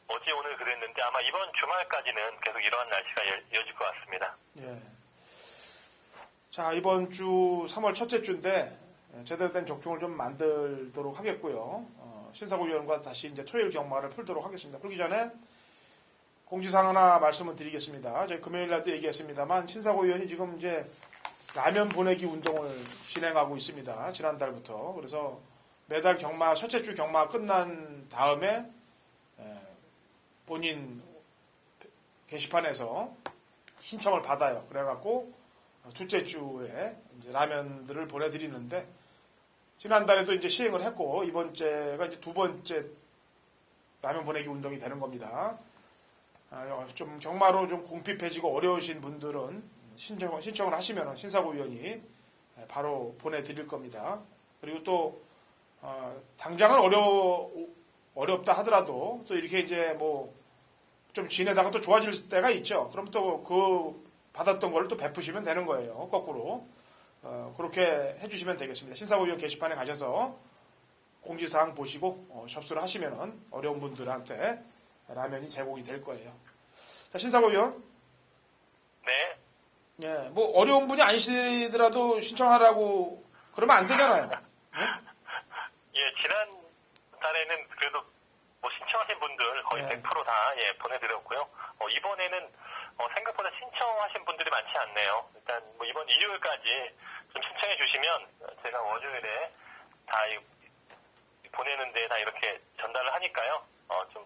어제 오늘 그랬는데 아마 이번 주말까지는 계속 이러한 날씨가 이어질 것 같습니다. 예. 자, 이번 주 3월 첫째 주인데 제대로 된 적중을 좀 만들도록 하겠고요. 신사고 위원과 다시 이제 토요일 경마를 풀도록 하겠습니다. 풀기 전에 공지사항 하나 말씀을 드리겠습니다. 저희 금요일 날도 얘기했습니다만 신사고 위원이 지금 이제 라면 보내기 운동을 진행하고 있습니다. 지난달부터. 그래서 매달 경마 첫째 주 경마 끝난 다음에 본인 게시판에서 신청을 받아요. 그래갖고 둘째 주에 이제 라면들을 보내드리는데 지난달에도 이제 시행을 했고 이번 주가 이제 두 번째 라면 보내기 운동이 되는 겁니다. 좀 경마로 좀 궁핍해지고 어려우신 분들은 신청을 하시면 신사고 위원이 바로 보내드릴 겁니다. 그리고 또 당장은 어렵다 하더라도 또 이렇게 이제 좀 지내다가 또 좋아질 때가 있죠. 그럼 또 그 받았던 걸 또 베푸시면 되는 거예요. 거꾸로. 그렇게 해주시면 되겠습니다. 신사고위원 게시판에 가셔서 공지사항 보시고 접수를 하시면 어려운 분들한테 라면이 제공이 될 거예요. 자, 신사고위원. 네. 예, 어려운 분이 아니시더라도 신청하라고 그러면 안 되잖아요. 네? 예, 지난 달에는 그래도 뭐 신청하신 분들 거의 네. 100%다 예, 보내드렸고요. 이번에는 생각보다 신청하신 분들이 많지 않네요. 일단 뭐 이번 일요일까지 좀 신청해 주시면 제가 월요일에 다 보내는데 다 이렇게 전달을 하니까요. 좀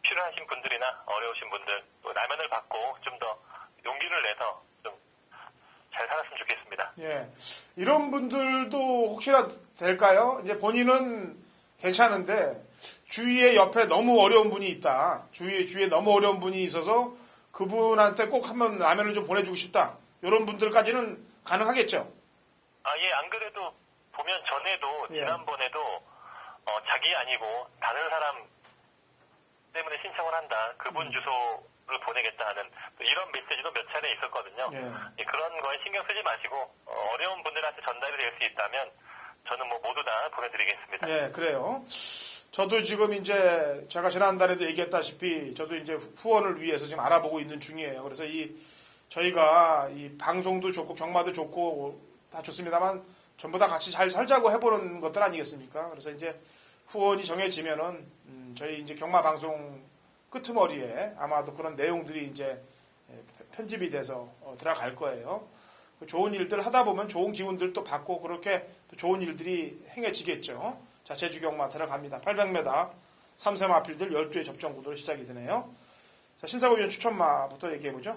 필요하신 분들이나 어려우신 분들 또 라면을 받고 좀 더 용기를 내서 좀 잘 살았으면 좋겠습니다. 예. 이런 분들도 혹시나 될까요? 이제 본인은 괜찮은데 주위에 옆에 너무 어려운 분이 있다. 주위에 너무 어려운 분이 있어서 그분한테 꼭 한번 라면을 좀 보내주고 싶다. 이런 분들까지는 가능하겠죠? 예, 안 그래도 보면 전에도 예. 지난번에도 자기 아니고 다른 사람 때문에 신청을 한다. 그분 주소를 보내겠다 하는 또 이런 메시지도 몇 차례 있었거든요. 예. 그런 거에 신경 쓰지 마시고 어려운 분들한테 전달이 될 수 있다면 저는 뭐 모두 다 보내드리겠습니다. 예, 그래요. 저도 지금 이제 제가 지난달에도 얘기했다시피 저도 이제 후원을 위해서 지금 알아보고 있는 중이에요. 그래서 저희가 이 방송도 좋고 경마도 좋고 다 좋습니다만 전부 다 같이 잘 살자고 해보는 것들 아니겠습니까? 그래서 이제 후원이 정해지면은 저희 이제 경마 방송 끄트머리에 아마도 그런 내용들이 이제 편집이 돼서 들어갈 거예요. 좋은 일들 하다 보면 좋은 기운들도 받고 그렇게 또 좋은 일들이 행해지겠죠. 자, 제주경마 들어갑니다. 800m 3세 마필들 12회 접전 구도로 시작이 되네요. 자, 신사고 위원 추천마부터 얘기해보죠.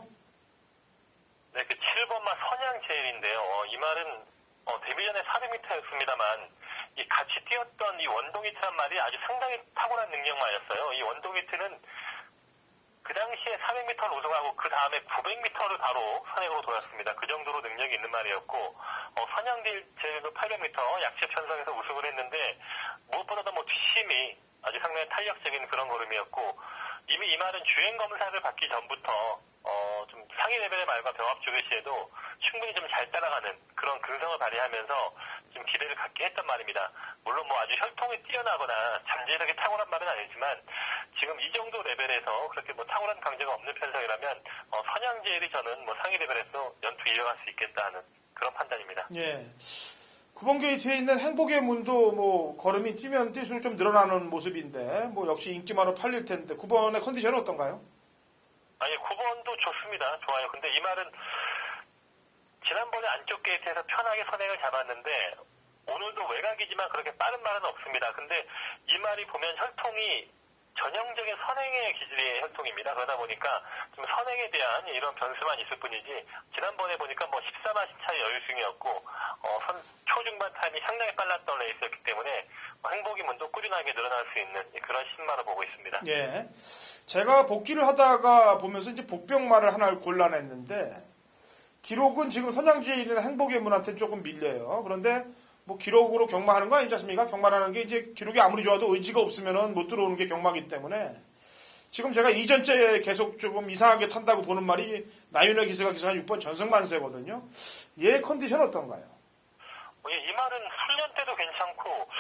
네, 그 7번마 선양제일인데요. 이 말은 데뷔 전에 400m였습니다만 이 같이 뛰었던 이 원동이트란 말이 아주 상당히 탁월한 능력마였어요. 이 원동이트는 그 당시에 400m를 우승하고 그 다음에 900m를 바로 선행으로 돌았습니다. 그 정도로 능력이 있는 말이었고 선양제일도 800m 약체 편성에서 우승을 했는데 무엇보다도 뭐 뒷심이 아주 상당히 탄력적인 그런 걸음이었고 이미 이 말은 주행 검사를 받기 전부터 좀 상위 레벨의 말과 병합 조교 시에도 충분히 좀 잘 따라가는 그런 근성을 발휘하면서 좀 기대를 갖게 했단 말입니다. 물론 뭐 아주 혈통이 뛰어나거나 잠재력이 탁월한 말은 아니지만 지금 이 정도 레벨에서 그렇게 뭐 탁월한 강제가 없는 편성이라면 선양제일이 저는 뭐 상위 레벨에서 연투 이어갈 수 있겠다 하는 그런 판단입니다. 예. 9번 게이트에 있는 행복의 문도 뭐 걸음이 뛰면 뛸수록 좀 늘어나는 모습인데 뭐 역시 인기만으로 팔릴 텐데 9번의 컨디션은 어떤가요? 아니 9번도 좋습니다. 좋아요. 근데 이 말은 지난번에 안쪽 게이트에서 편하게 선행을 잡았는데 오늘도 외곽이지만 그렇게 빠른 말은 없습니다. 근데 이 말이 보면 혈통이 전형적인 선행의 기질의 혈통입니다. 그러다 보니까 좀 선행에 대한 이런 변수만 있을 뿐이지 지난번에 보니까 뭐 14마신 차이 여유승이었고 초중반 타임이 상당히 빨랐던 레이스였기 때문에 행복의 문도 꾸준하게 늘어날 수 있는 그런 신마로 보고 있습니다. 예. 제가 복귀를 하다가 보면서 이제 복병말을 하나를 골라냈는데 기록은 지금 선양지에 있는 행복의 문한테 조금 밀려요. 그런데 뭐 기록으로 경마하는 거 아니지 않습니까? 경마라는 게 이제 기록이 아무리 좋아도 의지가 없으면은 못 들어오는 게 경마이기 때문에 지금 제가 이전째 계속 조금 이상하게 탄다고 보는 말이 나윤의 기세가 기사한 6번 전승만세거든요. 얘 컨디션 어떤가요? 이 말은 훈련 때도 괜찮고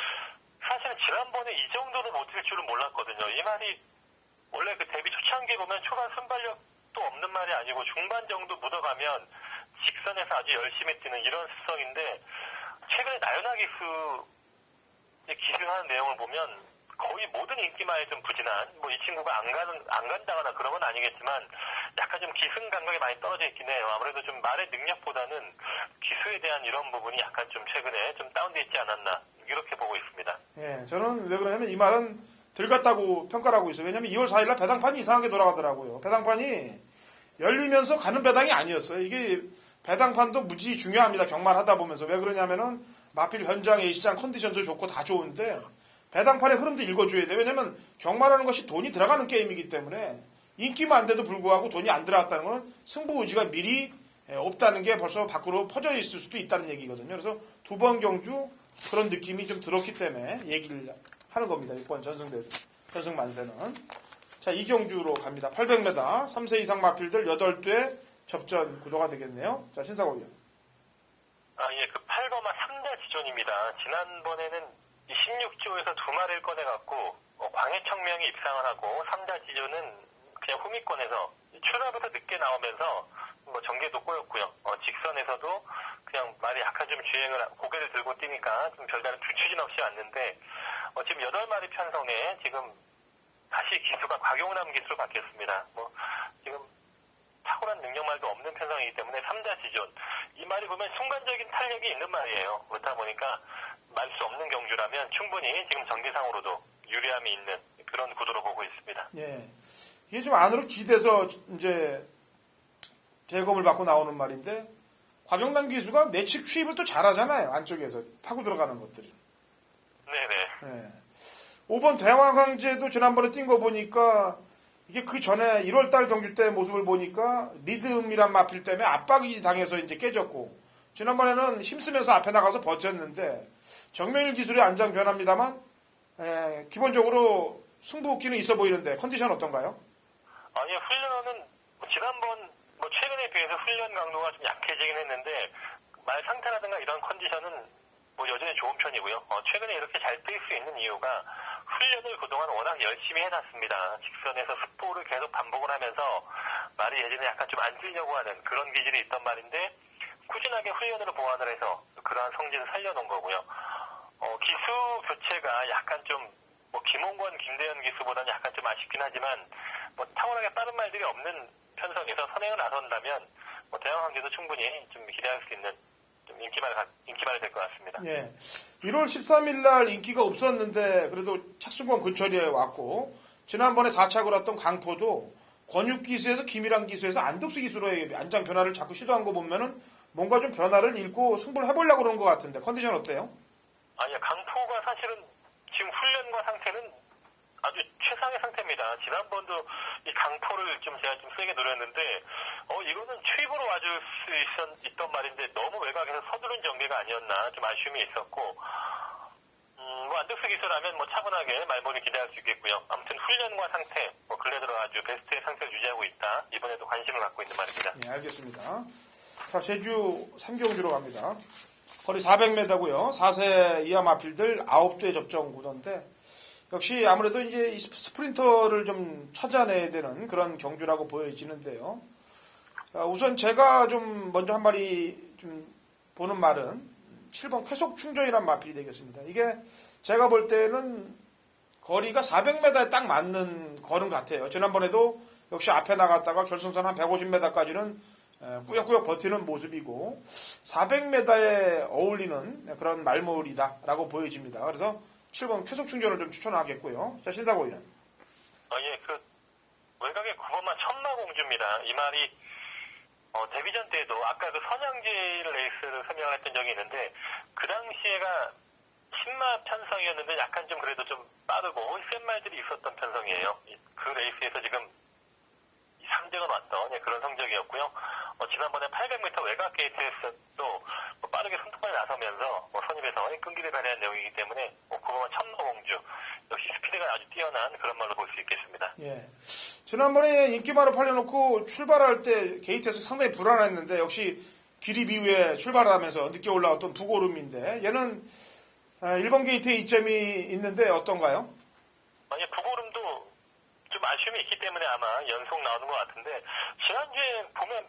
사실은 지난번에 이 정도로 못 뛸 줄은 몰랐거든요. 이 말이 원래 그 데뷔 초창기에 보면 초반 순발력도 없는 말이 아니고 중반 정도 묻어가면 직선에서 아주 열심히 뛰는 이런 습성인데 최근에 나연하 기술하는 내용을 보면 거의 모든 인기마에 좀 부진한 뭐 이 친구가 안 간다거나 그런 건 아니겠지만 약간 좀 기승 감각이 많이 떨어져 있긴 해요. 아무래도 좀 말의 능력보다는 기수에 대한 이런 부분이 약간 좀 최근에 좀 다운돼 있지 않았나 이렇게 보고 있습니다. 예, 저는 왜 그러냐면 이 말은 들갔다고 평가를 하고 있어요. 왜냐면 2월 4일날 배당판이 이상하게 돌아가더라고요. 배당판이 열리면서 가는 배당이 아니었어요. 이게 배당판도 무지 중요합니다. 경마를 하다 보면서. 왜 그러냐면은 마필 현장, 예시장 컨디션도 좋고 다 좋은데 배당판의 흐름도 읽어줘야 돼요. 왜냐면 경마라는 것이 돈이 들어가는 게임이기 때문에 인기만 돼도 불구하고 돈이 안 들어갔다는 건 승부 의지가 미리 없다는 게 벌써 밖으로 퍼져 있을 수도 있다는 얘기거든요. 그래서 두 번 경주 그런 느낌이 좀 들었기 때문에 얘기를 하는 겁니다. 6번 전승만세는. 자, 이 경주로 갑니다. 800m 3세 이상 마필들 8대 접전 구도가 되겠네요. 자, 신사고 위원. 예, 그 8번마 3대 지존입니다. 지난번에는 16조에서 두 마리를 꺼내갖고 광해청명이 입상을 하고 3자 지존은 그냥 후미권에서 출발부터 늦게 나오면서 뭐 전개도 꼬였고요. 직선에서도 그냥 말이 약간 좀 주행을 고개를 들고 뛰니까 좀 별다른 주추진 없이 왔는데 지금 8마리 편성에 지금 다시 기수가 곽용남 기수로 바뀌었습니다. 지금 탁월한 능력말도 없는 편성이기 때문에 3자 지존. 이 말이 보면 순간적인 탄력이 있는 말이에요. 그렇다 보니까 말 수 없는 경주라면 충분히 지금 전개상으로도 유리함이 있는 그런 구도로 보고 있습니다. 예. 이게 좀 안으로 기대서 이제 대검을 받고 나오는 말인데, 곽용남 기수가 내측 추입을 또 잘하잖아요. 안쪽에서 파고 들어가는 것들을. 네네. 예. 5번 대왕항제도 지난번에 뛴 거 보니까 이게 그 전에 1월달 경주 때 모습을 보니까 리듬이란 마필 때문에 압박이 당해서 이제 깨졌고, 지난번에는 힘쓰면서 앞에 나가서 버텼는데 정명일 기술의 안장 변합니다만 기본적으로 승부기는 있어 보이는데 컨디션 어떤가요? 아니, 훈련은 지난번 최근에 비해서 훈련 강도가 좀 약해지긴 했는데 말 상태라든가 이런 컨디션은 여전히 좋은 편이고요. 최근에 이렇게 잘 뛸 수 있는 이유가 훈련을 그동안 워낙 열심히 해놨습니다. 직선에서 스포를 계속 반복을 하면서 말이 예전에 약간 좀 안 뛰려고 하는 그런 기질이 있던 말인데 꾸준하게 훈련으로 보완을 해서 그러한 성질을 살려놓은 거고요. 기수 교체가 약간 좀 김홍권, 김대현 기수보다는 약간 좀 아쉽긴 하지만 탁월하게 빠른 말들이 없는 편성에서 선행을 나선다면 대왕항제도 충분히 좀 기대할 수 있는 좀 인기말이 될 것 같습니다. 예. 1월 13일 날 인기가 없었는데 그래도 착수권 근처리에 왔고, 지난번에 4착을 왔던 강포도 권육 기수에서 김일환 기수에서 안덕수 기수로의 안장 변화를 자꾸 시도한 거 보면은 뭔가 좀 변화를 읽고 승부를 해보려고 그러는 것 같은데 컨디션 어때요? 아니요, 강포가 사실은 지금 훈련과 상태는 아주 최상의 상태입니다. 지난번도 이 강포를 제가 좀 세게 노렸는데, 이거는 추입으로 와줄 수 있던 말인데 너무 외곽에서 서두른 전개가 아니었나 좀 아쉬움이 있었고, 안덕수 기수라면 차분하게 말몰이 기대할 수 있겠고요. 아무튼 훈련과 상태, 근래 들어 아주 베스트의 상태를 유지하고 있다. 이번에도 관심을 갖고 있는 말입니다. 네, 알겠습니다. 자, 제주 3경주로 갑니다. 거리 400m고요. 4세 이하 마필들 9대 접종 구도인데, 역시 아무래도 이제 이 스프린터를 좀 찾아내야 되는 그런 경주라고 보여지는데요. 우선 제가 좀 먼저 한 마리 좀 보는 말은 7번 쾌속 충전이란 마필이 되겠습니다. 이게 제가 볼 때는 거리가 400m에 딱 맞는 걸음 같아요. 지난번에도 역시 앞에 나갔다가 결승선 한 150m까지는 꾸역꾸역 버티는 모습이고 400m에 어울리는 그런 말몰이다라고 보여집니다. 그래서 7번 쾌속 충전을 좀 추천하겠고요. 자, 신사고 의원. 예, 외곽의 9번만 천마공주입니다. 이 말이 데뷔전 때도 아까 선양지 레이스를 설명을 했던 적이 있는데 그 당시에가 신마 편성이었는데 약간 좀 그래도 좀 빠르고 센 말들이 있었던 편성이에요. 그 레이스에서 지금 3등을 왔던 그런 성적이었고요. 지난번에 800m 외곽 게이트에서도 빠르게 선두권에 나서면서 선입에서 끈기를 발휘한 내용이기 때문에 9번은 천마공주 역시 스피드가 아주 뛰어난 그런 말로 볼 수 있겠습니다. 예. 지난번에 인기말을 팔려놓고 출발할 때 게이트에서 상당히 불안했는데 역시 기립 이후에 출발을 하면서 늦게 올라왔던 부고름인데 얘는 1번 게이트에 이점이 있는데 어떤가요? 아니, 부고름도 좀 아쉬움이 있기 때문에 아마 연속 나오는 것 같은데 지난주에 보면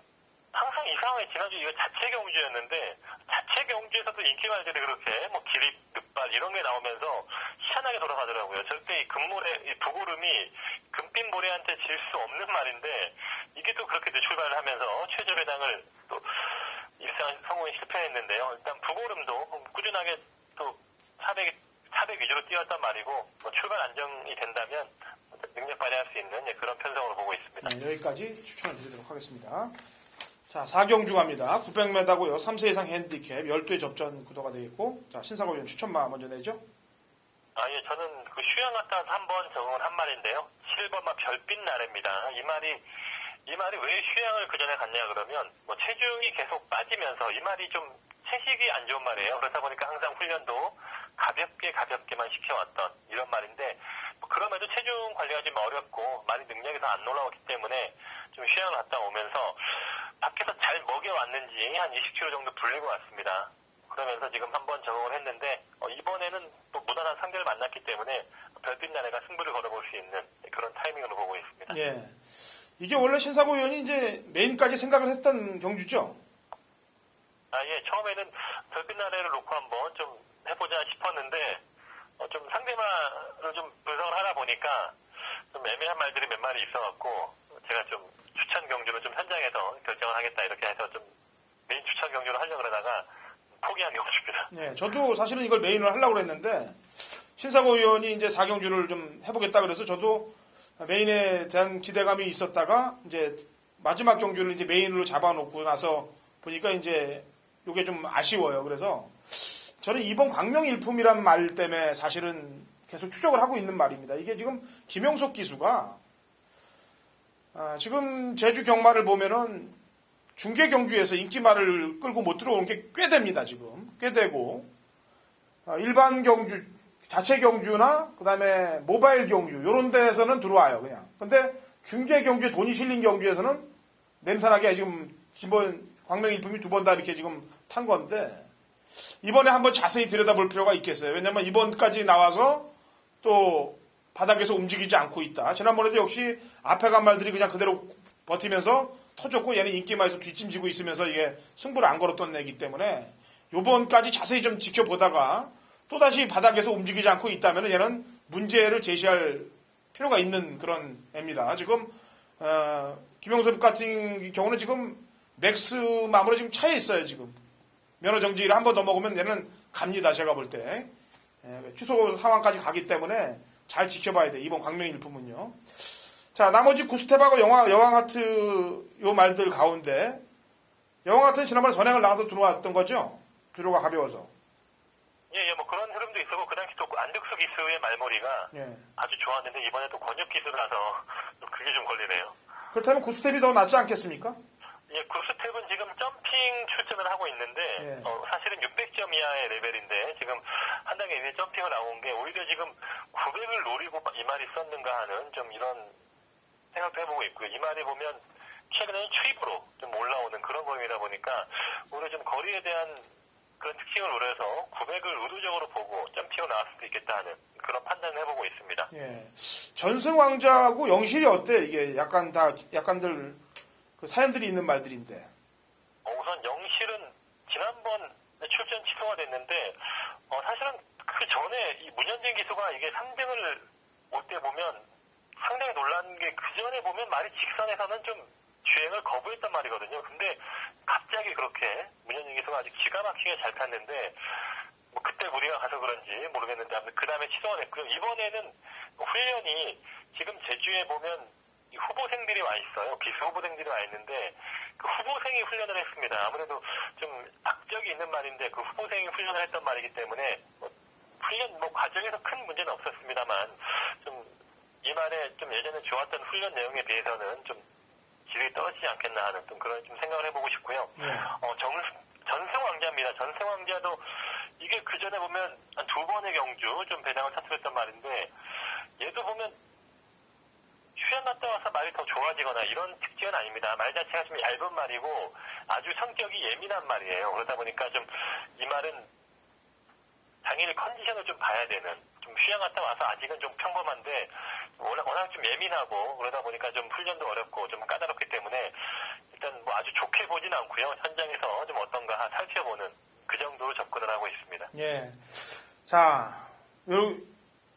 항상 이상하게 지난주 이거 자체 경주였는데 자체 경주에서도 인기말들이 그렇게 기립, 늑발 이런 게 나오면서 희한하게 돌아가더라고요. 절대 이 금모래, 이 부고름이 금빛 모래한테 질 수 없는 말인데 이게 또 그렇게 출발을 하면서 최저 배당을 또 일상 성공에 실패했는데요. 일단 부고름도 꾸준하게 또 400 위주로 뛰었단 말이고 출발 안정이 된다면 능력 발휘할 수 있는 그런 편성으로 보고 있습니다. 네, 여기까지 추천을 드리도록 하겠습니다. 자, 4경주 갑니다. 900m고요. 3세 이상 핸디캡 12회 접전 구도가 되겠고, 자, 신사고 의원 추천마 먼저 내죠? 예, 저는 휴양 갔다 와서 한번 적응을 한 말인데요. 7번마 별빛 나래입니다. 이 말이 왜 휴양을 그 전에 갔냐 그러면 체중이 계속 빠지면서 이 말이 좀 채식이 안 좋은 말이에요. 그러다 보니까 항상 훈련도 가볍게만 시켜왔던 이런 말인데 그럼에도 체중 관리가 좀 어렵고 말이 능력이 더 안 올라왔기 때문에 좀 휴양을 갔다 오면서 밖에서 잘 먹여왔는지 한 20kg 정도 불리고 왔습니다. 그러면서 지금 한번 적응을 했는데 이번에는 또 무난한 상대를 만났기 때문에 별빛 나래가 승부를 걸어볼 수 있는 그런 타이밍으로 보고 있습니다. 예. 이게 원래 신사고 의원이 이제 메인까지 생각을 했던 경주죠? 예. 처음에는 별빛 나래를 놓고 한번 좀 해보자 싶었는데 좀 상대마를 좀 분석을 하다 보니까 좀 애매한 말들이 몇 마리 있어갖고 제가 좀 추천 경주를 좀 현장에서 결정을 하겠다 이렇게 해서 좀 메인 추천 경주를 하려고 그러다가 포기한 경주입니다. 예, 저도 사실은 이걸 메인으로 하려고 했는데 신사고 의원이 이제 4경주를 좀 해보겠다 그래서 저도 메인에 대한 기대감이 있었다가 이제 마지막 경주를 이제 메인으로 잡아놓고 나서 보니까 이제 이게 좀 아쉬워요. 그래서 저는 이번 광명일품이란 말 때문에 사실은 계속 추적을 하고 있는 말입니다. 이게 지금 김용석 기수가 지금 제주 경마를 보면은 중계 경주에서 인기말을 끌고 못 들어오는 게 꽤 됩니다. 지금 꽤 되고 일반 경주, 자체 경주나 그다음에 모바일 경주 이런 데에서는 들어와요. 그냥. 근데 중계 경주에 돈이 실린 경주에서는 냄새나게 지금 이번 광명일품이 2번 다 이렇게 지금 탄 건데 이번에 한번 자세히 들여다볼 필요가 있겠어요. 왜냐하면 이번까지 나와서 또 바닥에서 움직이지 않고 있다. 지난번에도 역시 앞에 간 말들이 그냥 그대로 버티면서 터졌고 얘는 인기마에서 뒷짐지고 있으면서 이게 승부를 안 걸었던 애기 때문에 요번까지 자세히 좀 지켜보다가 또다시 바닥에서 움직이지 않고 있다면 얘는 문제를 제시할 필요가 있는 그런 애입니다. 지금 김용섭 같은 경우는 지금 맥스맘으로 지금 차에 있어요. 지금 면허 정지를 한번 더 먹으면 얘는 갑니다. 제가 볼 때 취소 상황까지 가기 때문에 잘 지켜봐야 돼. 이번 광명일품은요. 자, 나머지 구스텝하고 여왕하트 요 말들 가운데 여왕하트는 지난번에 선행을 나가서 들어왔던 거죠? 주로가 가벼워서. 예, 뭐 그런 흐름도 있었고 그 당시 또 안득수 기수의 말머리가 아주 좋았는데 이번에 또 권혁 기수라서 좀 그게 좀 걸리네요. 그렇다면 구스텝이 더 낫지 않겠습니까? 예, 구스텝은 지금 점핑 출전을 하고 있는데 사실은 600점 이하의 레벨인데 지금 한 단계 위에 점핑을 나온 게 오히려 지금 900을 노리고 이 말이 썼는가 하는 좀 이런 생각도 해보고 있고요. 이 말이 보면 최근에는 추입으로 좀 올라오는 그런 거이다 보니까 오히려 좀 거리에 대한 그런 특징을 노려서 900을 의도적으로 보고 점핑으로 나왔을 수도 있겠다 하는 그런 판단을 해보고 있습니다. 예. 전승왕자하고 영실이 어때? 이게 약간들 그 사연들이 있는 말들인데. 우선 영실은 지난번 출전 취소가 됐는데 사실은 그 전에 이 문현진 기수가 이게 3등을 올 때 보면 상당히 놀란 게 그 전에 보면 말이 직선에서는 좀 주행을 거부했단 말이거든요. 근데 갑자기 그렇게 문현진 기수가 아주 기가 막히게 잘 탔는데 뭐 그때 무리가 가서 그런지 모르겠는데 그 다음에 취소가 됐고요. 이번에는 훈련이 지금 제주에 보면 이 후보생들이 와 있어요. 기수 후보생들이 와 있는데 그 후보생이 훈련을 했습니다. 아무래도 좀 악적이 있는 말인데 그 후보생이 훈련을 했던 말이기 때문에 훈련 과정에서 큰 문제는 없었습니다만 좀 이 말에 좀 예전에 좋았던 훈련 내용에 비해서는 좀 질이 떨어지지 않겠나 하는 좀 그런 좀 생각을 해보고 싶고요. 전승왕자입니다. 전승왕자도 이게 그 전에 보면 한 2번의 경주 좀 배당을 차출했던 말인데 얘도 보면 휴양 갔다 와서 말이 더 좋아지거나 이런 특징은 아닙니다. 말 자체가 좀 얇은 말이고 아주 성격이 예민한 말이에요. 그러다 보니까 좀 이 말은 당일 컨디션을 좀 봐야 되는 좀 휴양 갔다 와서 아직은 좀 평범한데 워낙 좀 예민하고 그러다 보니까 좀 훈련도 어렵고 좀 까다롭기 때문에 일단 뭐 아주 좋게 보진 않고요. 현장에서 좀 어떤가 살펴보는 그 정도로 접근을 하고 있습니다. 예. 자,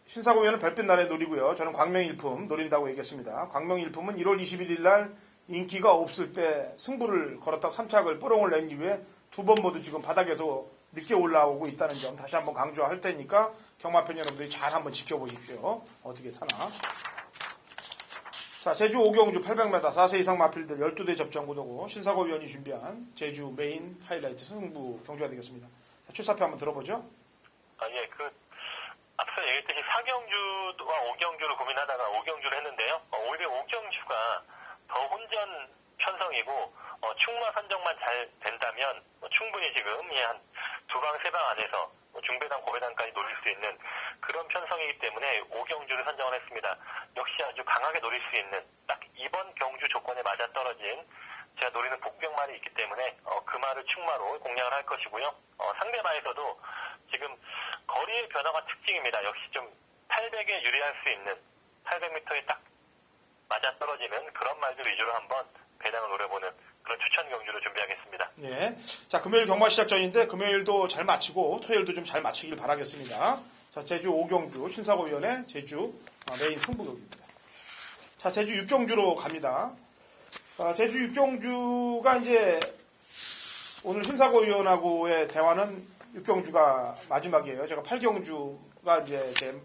신사고 의원은 별빛 날에 노리고요. 저는 광명일품 노린다고 얘기했습니다. 광명일품은 1월 21일 날 인기가 없을 때 승부를 걸었다 3착을 뽀롱을 낸 이후에 2번 모두 지금 바닥에서 늦게 올라오고 있다는 점 다시 한번 강조할 테니까 경마팬 여러분들이 잘 한번 지켜보십시오. 어떻게 타나. 자, 제주 5경주 800m 4세 이상 마필들 12대 접전구도고 신사고 위원이 준비한 제주 메인 하이라이트 승부 경주가 되겠습니다. 자, 출사표 한번 들어보죠. 예, 앞서 얘기했듯이 4경주와 5경주를 고민하다가 5경주를 했는데요. 오히려 5경주가 더 혼전 편성이고 충마 선정만 잘 된다면 충분히 지금 한 2방, 3방 안에서 중배당, 고배당까지 노릴 수 있는 그런 편성이기 때문에 5경주를 선정을 했습니다. 역시 아주 강하게 노릴 수 있는 딱 이번 경주 조건에 맞아떨어진 제가 노리는 복병말이 있기 때문에 그 말을 충마로 공략을 할 것이고요. 상대방에서도 지금 거리의 변화가 특징입니다. 역시 좀 800에 유리할 수 있는 800m에 딱 맞아떨어지는 그런 말들 위주로 한번 배당을 노려보는 그런 추천 경주를 준비하겠습니다. 예. 자, 금요일 경마 시작 전인데 금요일도 잘 마치고 토요일도 좀 잘 마치길 바라겠습니다. 자, 제주 5경주 신사고위원회 제주 메인 승부 경주입니다. 자, 제주 6경주로 갑니다. 제주 6경주가 이제 오늘 신사고위원하고의 대화는 6경주가 마지막이에요. 제가 8경주가 이제 제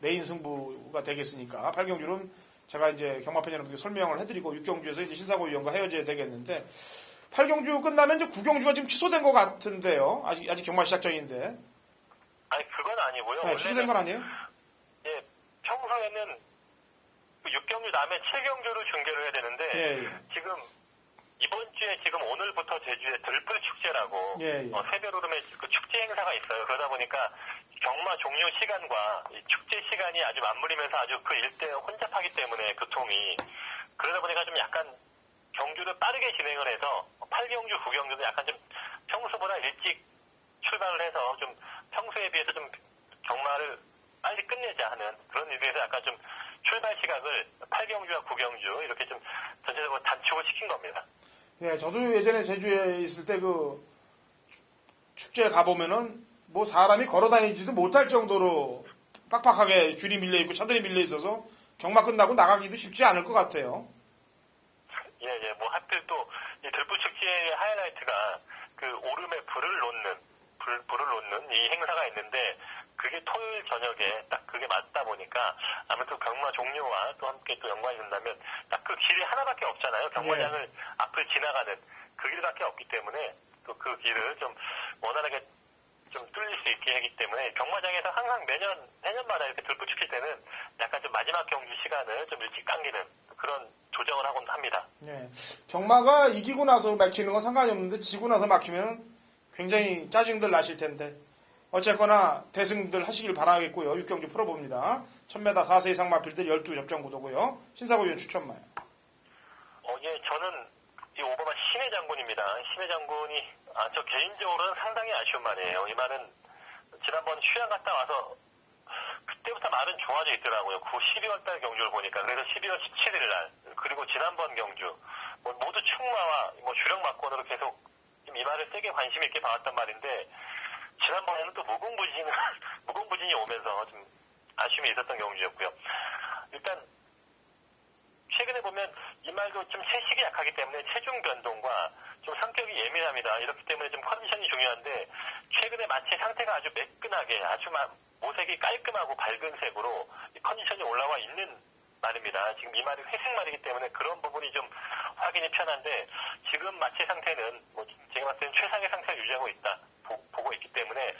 메인 승부가 되겠으니까 8경주는 제가 이제 경마팬 여러분들께 설명을 해드리고 6경주에서 이제 신사고위원과 헤어져야 되겠는데 8경주 끝나면 이제 9경주가 지금 취소된 것 같은데요. 아직 경마 시작 전인데. 아니 그건 아니고요. 네, 취소된 건 아니에요? 예, 평소에는 6경주 다음에 7경주를 중계를 해야 되는데 예. 지금 이번 주에 지금 오늘부터 제주에 들불 축제라고 예. 새별오름의 그 축제 행사가 있어요. 그러다 보니까 경마 종료 시간과 이 축제 시간이 아주 맞물리면서 아주 그 일대에 혼잡하기 때문에 교통이 그러다 보니까 좀 약간 경주를 빠르게 진행을 해서 8경주, 9경주도 약간 좀 평소보다 일찍 출발을 해서 좀 평소에 비해서 좀 경마를 빨리 끝내자 하는 그런 의미에서 약간 좀 출발 시각을 8경주와 9경주 이렇게 좀 전체적으로 단축을 시킨 겁니다. 예, 저도 예전에 제주에 있을 때 그 축제에 가보면은 뭐 사람이 걸어 다니지도 못할 정도로 빡빡하게 줄이 밀려 있고 차들이 밀려 있어서 경마 끝나고 나가기도 쉽지 않을 것 같아요. 예, 뭐 하필 또 이 들불 축제의 하이라이트가 그 오름에 불을 놓는 이 행사가 있는데 그게 토요일 저녁에 딱 그게 맞다 보니까 아무튼 경마 종료와 또 함께 또 연관이 된다면 딱 그 길이 하나밖에 없잖아요. 경마장을 앞을 지나가는 그 길밖에 없기 때문에 또 그 길을 좀 원활하게 좀 뚫릴 수 있게 하기 때문에 경마장에서 항상 내년마다 이렇게 들불 축제 때는 약간 좀 마지막 경주 시간을 좀 일찍 당기는 그런 조정을 하곤 합니다. 예. 경마가 이기고 나서 막히는 건 상관이 없는데 지고 나서 막히면 굉장히 짜증들 나실 텐데 어쨌거나 대승들 하시길 바라겠고요. 6경주 풀어봅니다. 1000m 4세 이상 마필들 12 접전 구도고요. 신사고위원 추천마요. 예, 저는 이 오바마 신의 장군입니다. 신의 장군이 저 개인적으로는 상당히 아쉬운 말이에요. 이 말은 지난번 휴양 갔다 와서 그때부터 말은 좋아져 있더라고요. 12월 달 경주를 보니까. 그래서 12월 17일 날 그리고 지난번 경주 모두 충마와 주력 막권으로 계속 이 말을 세게 관심 있게 봐왔단 말인데 지난번에는 또 무궁부진이 오면서 좀 아쉬움이 있었던 경주였고요. 일단 최근에 보면 이 말도 좀 채식이 약하기 때문에 체중 변동과 좀 성격이 예민합니다. 이렇기 때문에 좀 컨디션이 중요한데 최근에 마치 상태가 아주 매끈하게 아주 모색이 깔끔하고 밝은 색으로 컨디션이 올라와 있는 말입니다. 지금 이 말이 회색 말이기 때문에 그런 부분이 좀 확인이 편한데 지금 마치 상태는 제가 봤을 때는 최상의 상태를 유지하고 있다 보고 있기 때문에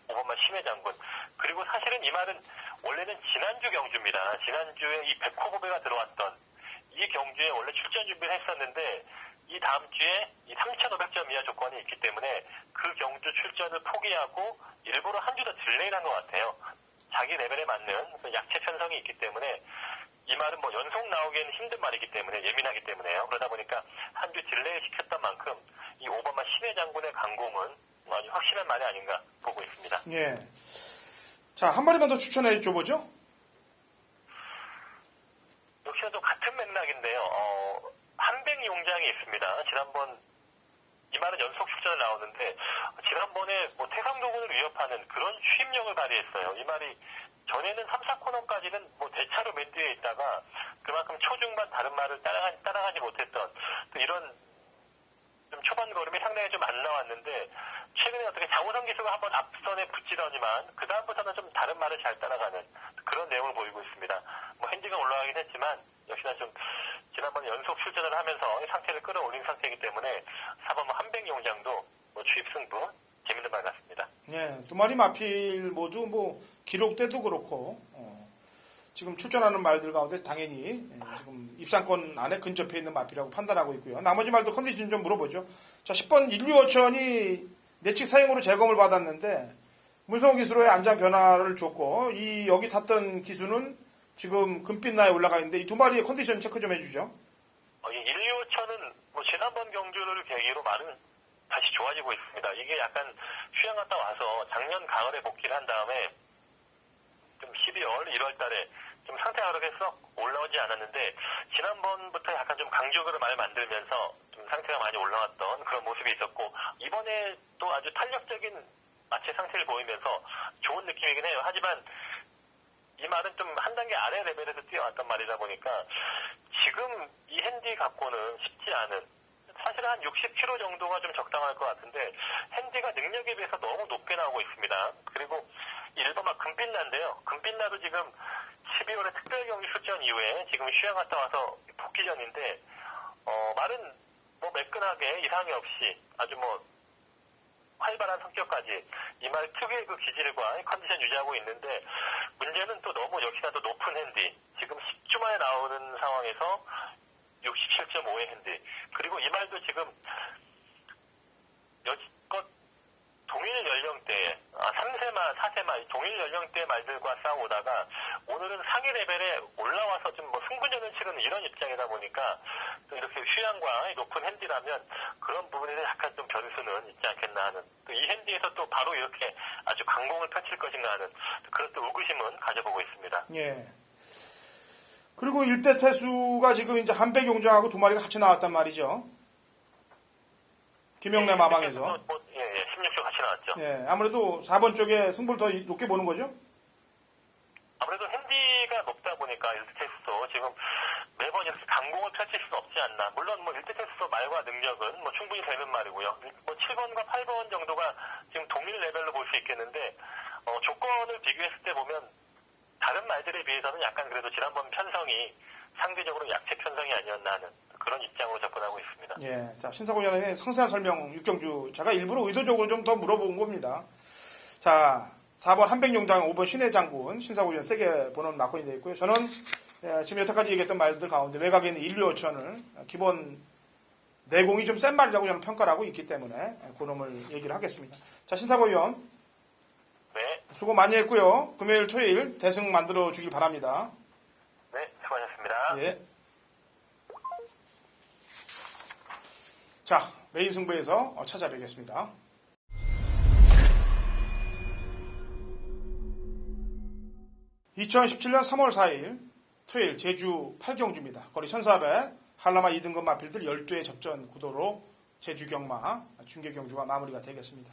오바마 신의 장군 그리고 사실은 이 말은 원래는 지난주 경주입니다. 지난주에 이 백호고배가 들어왔던 이 경주에 원래 출전 준비를 했었는데 이 다음 주에 이 3,500점 이하 조건이 있기 때문에 그 경주 출전을 포기하고 일부러 한 주 더 딜레이를 한 것 같아요. 자기 레벨에 맞는 그 약체 편성이 있기 때문에 이 말은 연속 나오기에는 힘든 말이기 때문에 예민하기 때문에요. 그러다 보니까 한 주 딜레이 시켰던 만큼 이 오바마 신의 장군의 강공은 아주 확실한 말이 아닌가 보고 있습니다. 예. 자, 한 마리만 더 추천해 줘보죠. 역시나 또 같은 맥락인데요. 한백용장이 있습니다. 지난번 이 말은 연속 출전을 나오는데 지난번에 태상도군을 위협하는 그런 추임력을 발휘했어요. 이 말이 전에는 3, 4코너까지는 대차로 맨 뒤에 있다가 그만큼 초중반 다른 말을 따라가지 못했던 또 이런 좀 초반 걸음이 상당히 좀 안 나왔는데 최근에 어떻게 장호성 기수가 한번 앞선에 붙이더니만 그 다음부터는 좀 다른 말을 잘 따라가는 그런 내용을 보이고 있습니다. 핸디가 올라가긴 했지만 역시나 좀 지난번에 연속 출전을 하면서 상태를 끌어올린 상태이기 때문에 4번 한백용장도 추입 승부 재밌는 말 같습니다. 예, 두 마리 마필 모두 기록대도 그렇고 지금 출전하는 말들 가운데 당연히 지금 입상권 안에 근접해 있는 마필이라고 판단하고 있고요. 나머지 말도 컨디션 좀 물어보죠. 자, 10번 인류어천이 내측 사용으로 재검을 받았는데 문성호 기수로의 안장 변화를 줬고 여기 탔던 기수는 지금 금빛나에 올라가 있는데 이 두 마리의 컨디션 체크 좀 해주죠. 인류어천은 지난번 경주를 계기로 말은 다시 좋아지고 있습니다. 이게 약간 휴양 갔다 와서 작년 가을에 복귀를 한 다음에 좀 12월, 1월 달에 좀 상태가 그렇게 썩 올라오지 않았는데 지난번부터 약간 좀 강적으로 말 만들면서 좀 상태가 많이 올라왔던 그런 모습이 있었고 이번에 또 아주 탄력적인 마치 상태를 보이면서 좋은 느낌이긴 해요. 하지만 이 말은 좀 한 단계 아래 레벨에서 뛰어왔단 말이다 보니까 지금 이 핸디 갖고는 쉽지 않은, 사실 한 60km 정도가 좀 적당할 것 같은데 핸디가 능력에 비해서 너무 높게 나오고 있습니다. 그리고 일본화 금빛나인데요. 금빛나도 지금 12월에 특별경기 출전 이후에 지금 휴양 갔다 와서 복귀전인데 말은 뭐 매끈하게 이상이 없이 아주 뭐 활발한 성격까지 이 말 특유의 그 기질과 컨디션 유지하고 있는데, 문제는 또 너무 역시나 또 높은 핸디, 지금 10주 만에 나오는 상황에서 67.5의 핸디, 그리고 이 말도 지금 여지껏 동일 연령대, 3세마, 4세마 동일 연령대 말들과 싸우다가 오늘은 상위 레벨에 올라와서 좀 뭐 승부전을 치르는 이런 입장이다 보니까 또 이렇게 휴양과 높은 핸디라면 그런 부분에 약간 좀 변수는 있지 않겠나 하는, 또 이 핸디에서 또 바로 이렇게 아주 강공을 펼칠 것인가 하는 그런 또 의구심은 가져보고 있습니다. 예. 그리고 1대 태수가 지금 이제 한백용정하고 두 마리가 같이 나왔단 말이죠. 김영래 마방에서. 16조 같이 나왔죠. 예, 아무래도 4번 쪽에 승부를 더 높게 보는 거죠? 아무래도 핸디가 높다 보니까 1대 테스도 지금 매번 이렇게 강공을 펼칠 수는 없지 않나. 물론 뭐 1대 테스도 말과 능력은 뭐 충분히 되는 말이고요. 뭐 7번과 8번 정도가 지금 동일 레벨로 볼 수 있겠는데, 조건을 비교했을 때 보면 다른 말들에 비해서는 약간 그래도 지난번 편성이 상대적으로 약체 편성이 아니었나 하는 그런 입장으로 접근하고 있습니다. 예. 자, 신사고 위원의 상세한 설명 6경주. 제가 일부러 의도적으로 좀 더 물어본 겁니다. 자, 4번 한백용장, 5번 신해장군, 신사고 위원 세게 번호는 막고 되어 있고요. 저는 지금 여태까지 얘기했던 말들 가운데 외곽에 있는 인류 어천을 기본 내공이 좀 센 말이라고 저는 평가를 하고 있기 때문에 그놈을 얘기를 하겠습니다. 자, 신사고 위원. 네. 수고 많이 했고요. 금요일, 토요일 대승 만들어 주길 바랍니다. 네, 수고하셨습니다. 예. 자, 메인 승부에서 찾아뵙겠습니다. (2017년 3월 4일) 토요일 제주 8경주입니다. 거리 1400, 한라마 2등급 마필들 12회 접전 구도로 제주 경마 중계 경주가 마무리가 되겠습니다.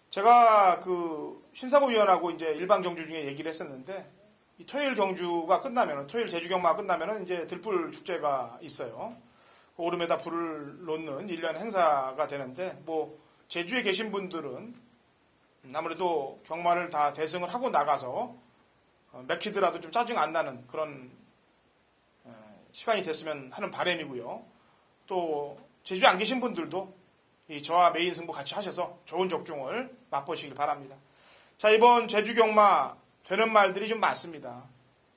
제가 그 신사고 위원하고 이제 일반 경주 중에 얘기를 했었는데, 이 토요일 경주가 끝나면은, 토요일 제주 경마가 끝나면은 이제 들불 축제가 있어요. 그 오름에다 불을 놓는 1년 행사가 되는데, 뭐 제주에 계신 분들은 아무래도 경마를 다 대승을 하고 나가서 맥히더라도 좀 짜증 안 나는 그런 시간이 됐으면 하는 바람이고요. 또 제주에 안 계신 분들도 이 저와 메인 승부 같이 하셔서 좋은 적중을 맛보시길 바랍니다. 자, 이번 제주 경마 되는 말들이 좀 많습니다.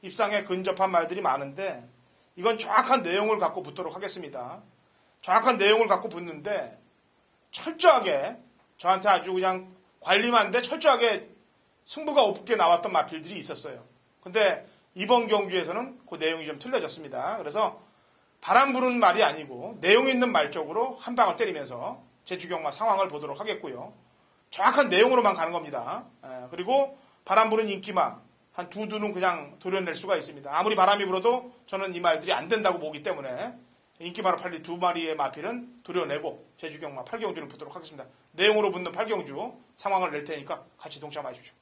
입상에 근접한 말들이 많은데 이건 정확한 내용을 갖고 붙도록 하겠습니다. 정확한 내용을 갖고 붙는데 철저하게 저한테 아주 그냥 관리만 돼 철저하게 승부가 없게 나왔던 마필들이 있었어요. 근데 이번 경주에서는 그 내용이 좀 틀려졌습니다. 그래서 바람 부는 말이 아니고 내용 있는 말 쪽으로 한 방을 때리면서 제주 경마 상황을 보도록 하겠고요. 정확한 내용으로만 가는 겁니다. 그리고 바람 부는 인기마 한 두 두는 그냥 도려낼 수가 있습니다. 아무리 바람이 불어도 저는 이 말들이 안 된다고 보기 때문에 인기마로 팔린 두 마리의 마필은 도려내고 제주 경마 8경주를 보도록 하겠습니다. 내용으로 붙는 8경주 상황을 낼 테니까 같이 동참하십시오.